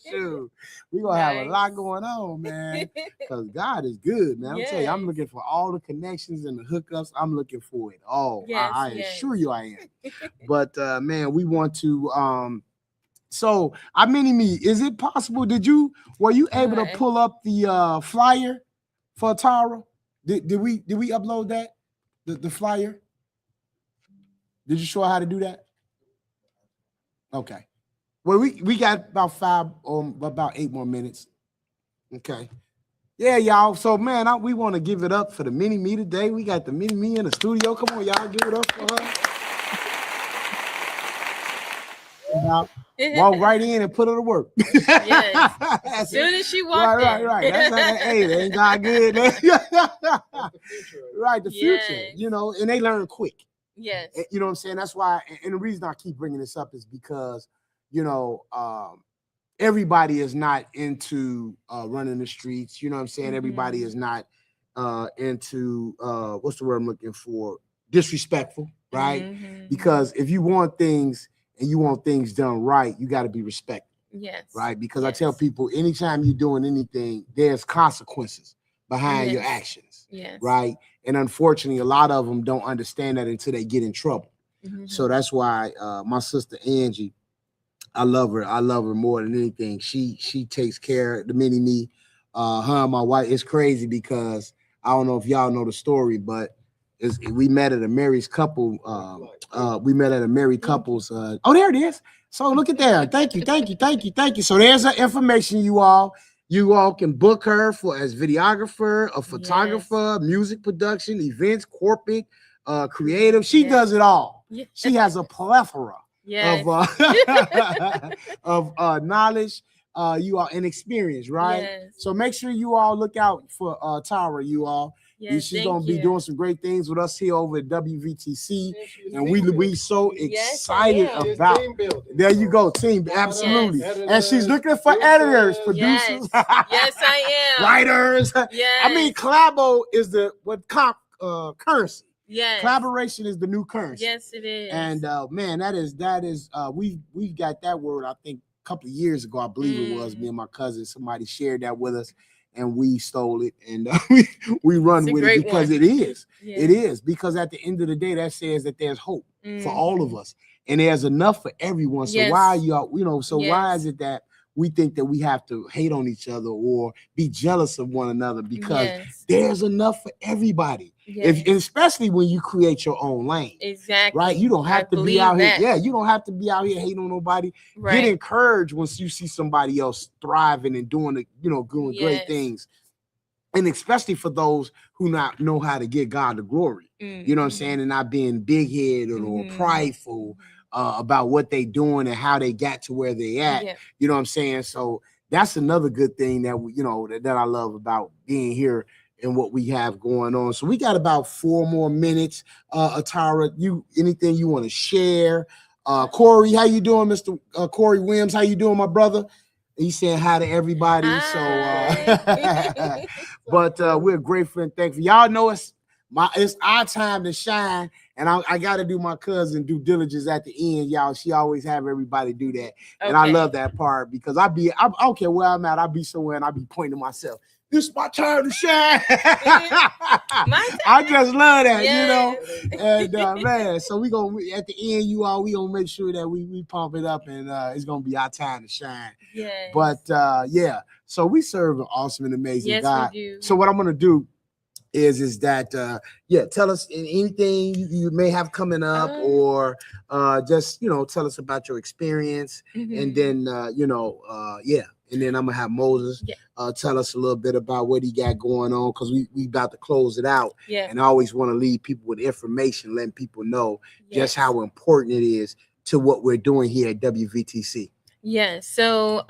Shoot. We're going to have a lot going on, man, because God is good, man. I'm telling you, I'm looking for all the connections and the hookups. I'm looking for it all. Yes, I assure you I am. But, man, we want to, so I mini-me, is it possible, were you able to pull up the flyer for Tara? Did we upload that, the flyer? Did you show her how to do that? Okay. Well, we got about 8 more minutes. Okay. Yeah, y'all. So, man, we want to give it up for the mini-me today. We got the mini-me in the studio. Come on, y'all. Give it up for her. Now, walk right in and put her to work. Yes. As soon as she walked in. Right. Hey, they ain't God good. Right, the future, and they learn quick. Yes. You know what I'm saying? That's why, and the reason I keep bringing this up is because, everybody is not into running the streets. You know what I'm saying? Everybody is not into, what's the word I'm looking for? Disrespectful, right? Because if you want things and you want things done right, you got to be respected. Yes. Right? Because I tell people, anytime you're doing anything, there's consequences behind your actions. Yes. Right? And unfortunately, a lot of them don't understand that until they get in trouble. So that's why my sister Angie, I love her more than anything. She takes care of the mini-me. Her and my wife. It's crazy because I don't know if y'all know the story, but we met at a married couple. We met at a married couple's. Oh, there it is. So look at there. Thank you. So there's the information, you all. You all can book her as videographer, a photographer, music production, events, corporate, creative. She does it all. Yeah. She has a plethora of knowledge. You are an experience, right? Yes. So make sure you all look out for Tara, you all. Yes, she's gonna be doing some great things with us here over at WVTC, and we so excited about. There you go, team, absolutely. Yes. And she's looking for editors, producers, yes, I am. writers. Yes. I mean, collabo is the currency. Yes. Collaboration is the new currency. Yes, it is. And man, that is we've got that word, I think, a couple of years ago, I believe it was. Me and my cousin, somebody shared that with us, and we stole it, and we run with it because it is. Yeah. It is, because at the end of the day, that says that there's hope for all of us, and there's enough for everyone. So why why is it that we think that we have to hate on each other or be jealous of one another? Because there's enough for everybody. Yes. Especially when you create your own lane. Exactly. Right? You don't have to be out here. Yeah, you don't have to be out here hating on nobody. Right. Get encouraged once you see somebody else thriving and doing great things. And especially for those who not know how to give God the glory. You know what I'm saying? And not being big-headed or prideful about what they doing and how they got to where they at. Yeah. You know what I'm saying? So that's another good thing that that I love about being here and what we have going on. So we got about 4 more minutes. Atara, anything you want to share? Corey, how you doing, Mr. Corey Williams? How you doing, my brother? He's saying hi to everybody. Hi. So, but we're grateful and thankful. Y'all know it's our time to shine, and I got to do my cousin due diligence at the end, y'all. She always have everybody do that, and I love that part because I don't care where I'm at. I'll be somewhere and I'll be pointing to myself. This is my time to shine. I just love that, and man. So we gonna at the end, we gonna make sure that we pump it up, and it's gonna be our time to shine. Yes. But so we serve an awesome and amazing God. We do. So what I'm gonna do is that tell us anything you may have coming up, or just tell us about your experience, and then and then I'm gonna have Moses tell us a little bit about what he got going on, because we about to close it out. And I always want to leave people with information, letting people know just how important it is to what we're doing here at WVTC. Yes. So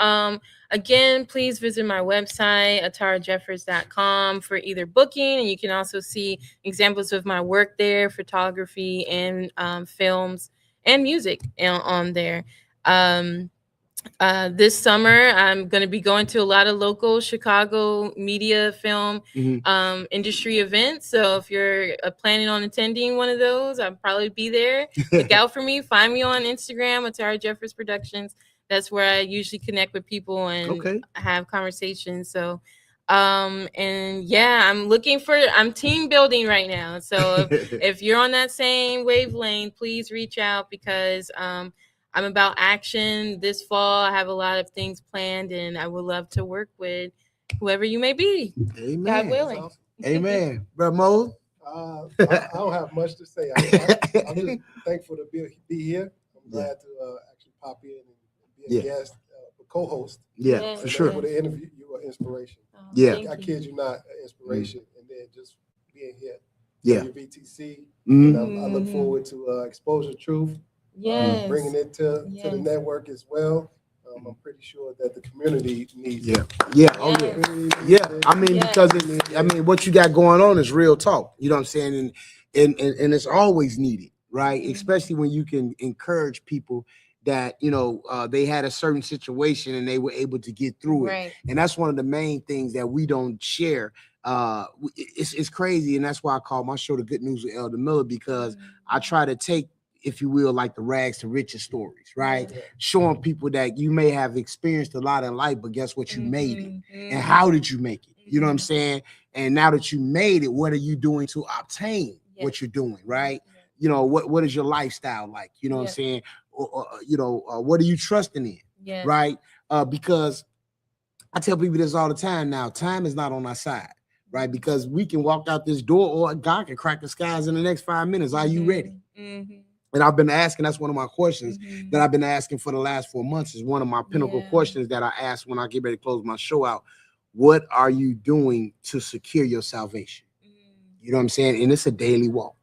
again, please visit my website, atarajeffers.com, for either booking, and you can also see examples of my work there, photography and films and music on there. This summer, I'm going to be going to a lot of local Chicago media film industry events. So if you're planning on attending one of those, I'll probably be there. Look out for me. Find me on Instagram, Atara Jeffers Productions. That's where I usually connect with people and have conversations. So, I'm team building right now. So if you're on that same wavelength, please reach out, because I'm about action this fall. I have a lot of things planned, and I would love to work with whoever you may be. Amen. God willing. Awesome. Amen. Brother Mo? I don't have much to say. I'm just thankful to be here. I'm glad to actually pop in and be a guest, a co-host. Yeah, for sure. For the interview, you were inspiration. I kid you not, inspiration. And then just being here. WVTC. And I look forward to Exposure Truth. Bringing it to the network as well. I'm pretty sure that the community needs it. I mean, because what you got going on is real talk. You know what I'm saying? And it's always needed, right? Especially when you can encourage people that they had a certain situation and they were able to get through it. And that's one of the main things that we don't share. It's crazy, and that's why I call my show The Good News with Elder Miller, because I try to take, if you will, like the rags to riches stories, right? Showing people that you may have experienced a lot in life, but guess what? You made it. And how did you make it? You know what I'm saying? And now that you made it, what are you doing to obtain what you're doing, right? What is your lifestyle like? You know what I'm saying? What are you trusting in, right? Because I tell people this all the time now, time is not on our side, right? Because we can walk out this door, or God can crack the skies in the next 5 minutes. Are you ready? And I've been asking, that's one of my questions that I've been asking for the last 4 months, is one of my pinnacle questions that I ask when I get ready to close my show out. What are you doing to secure your salvation? You know what I'm saying? And it's a daily walk.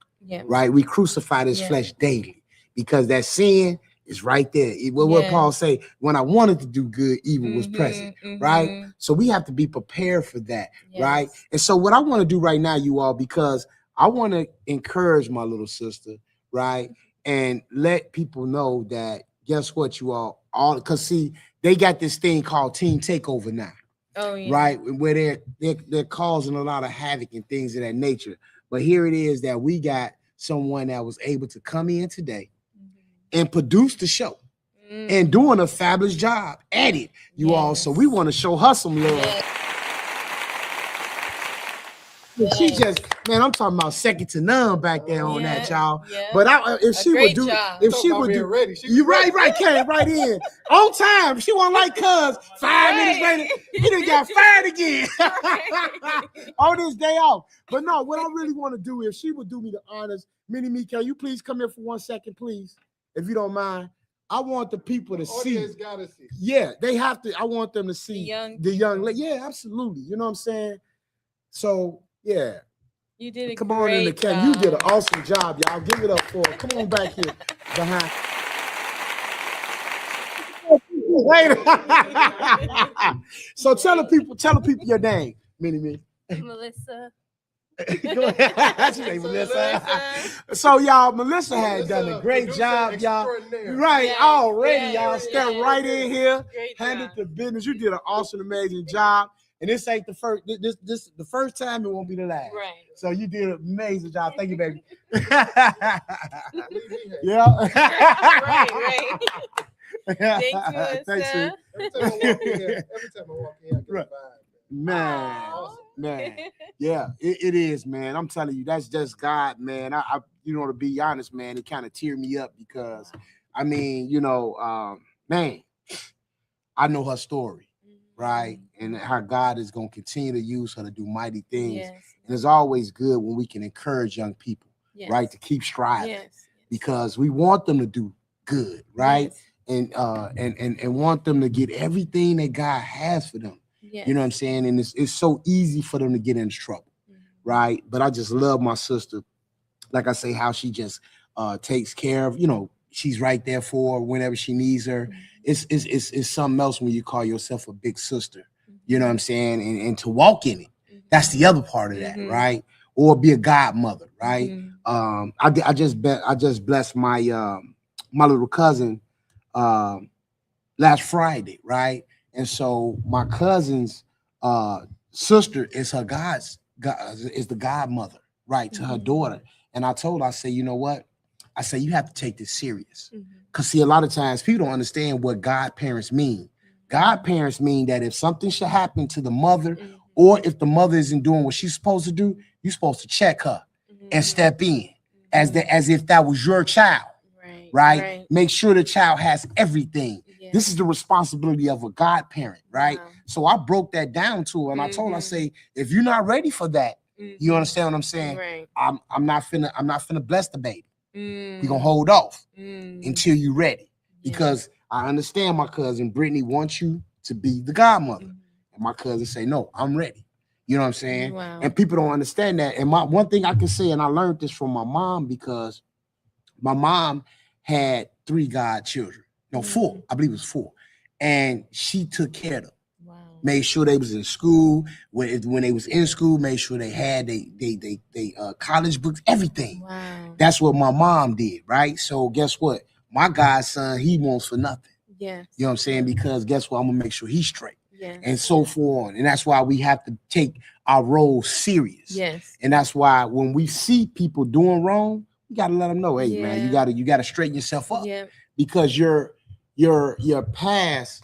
right? We crucify this flesh daily because that sin is right there. What Paul say, when I wanted to do good, evil was present, right? So we have to be prepared for that, right? And so what I want to do right now, you all, because I want to encourage my little sister, right? And let people know that, guess what, you all because see, they got this thing called team takeover now. Oh, yeah. Right, where they're causing a lot of havoc and things of that nature. But here it is that we got someone that was able to come in today and produce the show and doing a fabulous job at it, you all. So we want to show her some love. She just, man, I'm talking about second to none back there on that, y'all. But if she would do, ready, you right, came right in on time. She wasn't like cuz 5 minutes later, he done got fired again on this day off. But no, what I really want to do, if she would do me the honors, Mini-Me, can you please come here for 1 second, please, if you don't mind? I want the people to see. Gotta see. Yeah, they have to. I want them to see the young lady. Yeah, absolutely. You know what I'm saying? So. Yeah. You did a Come on in the camera. You did an awesome job, y'all. Give it up for her. Come on back here behind. So tell the people your name, Mini-Me. Melissa. Go ahead. She named Melissa. So y'all, Melissa had done a great job, y'all. Right, already, y'all. Stepped right in here, handled the business. You did an awesome, amazing job. And this ain't the first. This the first time. It won't be the last. Right. So you did an amazing job. Thank you, baby. Yeah. Right. Thanks, sir. Every time I walk in, I get a vibe. Man. Yeah, it is, man. I'm telling you, that's just God, man. I to be honest, man, it kind of teared me up because, I mean, man, I know her story. Right, and how God is going to continue to use her to do mighty things. And it's always good when we can encourage young people, right, to keep striving, because we want them to do good, right, and want them to get everything that God has for them. You know what I'm saying? And it's so easy for them to get into trouble, right? But I just love my sister, like I say, how she just takes care of, she's right there for her whenever she needs her. It's something else when you call yourself a big sister, you know what I'm saying? And to walk in it, that's the other part of that, right? Or be a godmother, right? I just blessed my my little cousin last Friday, right? And so my cousin's sister is the godmother, right, to her daughter. And I told her, I said, you know what? I say, you have to take this serious. Because see, a lot of times people don't understand what godparents mean. Godparents mean that if something should happen to the mother, or if the mother isn't doing what she's supposed to do, you're supposed to check her and step in as if that was your child, right? Make sure the child has everything. This is the responsibility of a godparent, right? So I broke that down to her, and I told her, I say, if you're not ready for that, you understand what I'm saying? I'm not finna bless the baby. We're gonna hold off until you're ready, because I understand my cousin Brittany wants you to be the godmother, and my cousin say, no, I'm ready. You know what I'm saying? Wow. And people don't understand that. And one thing I can say, and I learned this from my mom, because my mom had 3 godchildren, 4, I believe it was 4, and she took care of them. Made sure they was in school. When they was in school, made sure they had they college books, everything. Wow. That's what my mom did, right? So guess what? My godson, he wants for nothing. Yes. You know what I'm saying? Because guess what? I'm gonna make sure he's straight. Yes. And so forth. And that's why we have to take our role serious. Yes. And that's why when we see people doing wrong, we gotta let them know, hey man, you gotta straighten yourself up. Yeah. Because your past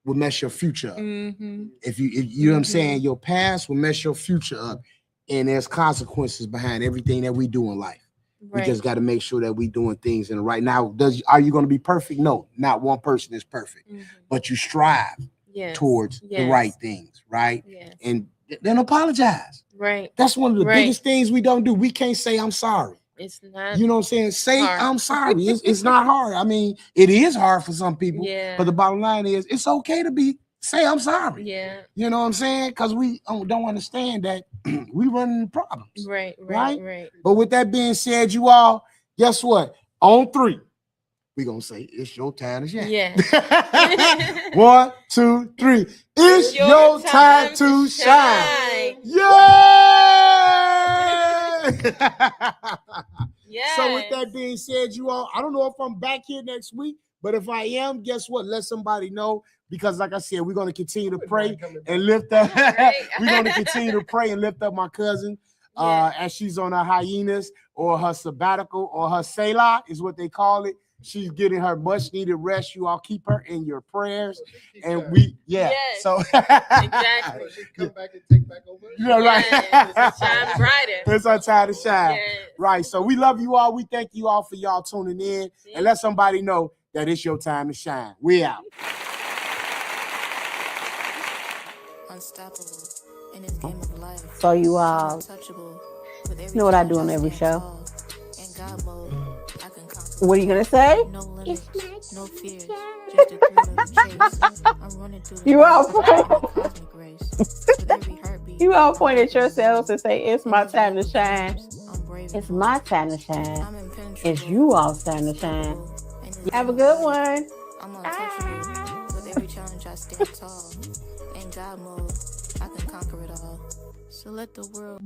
will mess your future up. If you know what I'm saying, your past will mess your future up, and there's consequences behind everything that we do in life. We just got to make sure that we doing things in the right. Now, are you going to be perfect? No, not one person is perfect, but you strive towards the right things, right? And then apologize. Right. That's one of the biggest things we don't do. We can't say I'm sorry. It's not, you know what I'm saying? Say hard. I'm sorry. It's not hard. I mean, it is hard for some people, but the bottom line is it's okay to be say I'm sorry. Yeah. You know what I'm saying? Because we don't understand that we run into problems. Right. But with that being said, you all, guess what? On 3, we're going to say, it's your time to shine. Yeah. 1, 2, 3. It's your time to shine. Yeah! Yes. So with that being said, you all, I don't know if I'm back here next week, but if I am, guess what? Let somebody know, because like I said, we're going to continue to pray and lift up. We're going to continue to pray and lift up my cousin as she's on her hiatus or her sabbatical or her Selah is what they call it. She's getting her much needed rest. You all keep her in your prayers. And we, so exactly. She come back and take back over. You know, right. It's shine brighter. It's our time to shine. Yes. Right. So we love you all. We thank you all for y'all tuning in. And let somebody know that it's your time to shine. We out. Unstoppable in this game of life. So you all know what I do on every show. What are you gonna say? No limits, no fears, just a thrill of chase. I'm running through the You all cosmic race. With every heartbeat, you all point at yourselves and say, "It's my time to shine. It's my time to shine. It's you all's time to shine." Have a good one. I'm untouchable. With every challenge I stand tall. In God mode, I can conquer it all. So let the world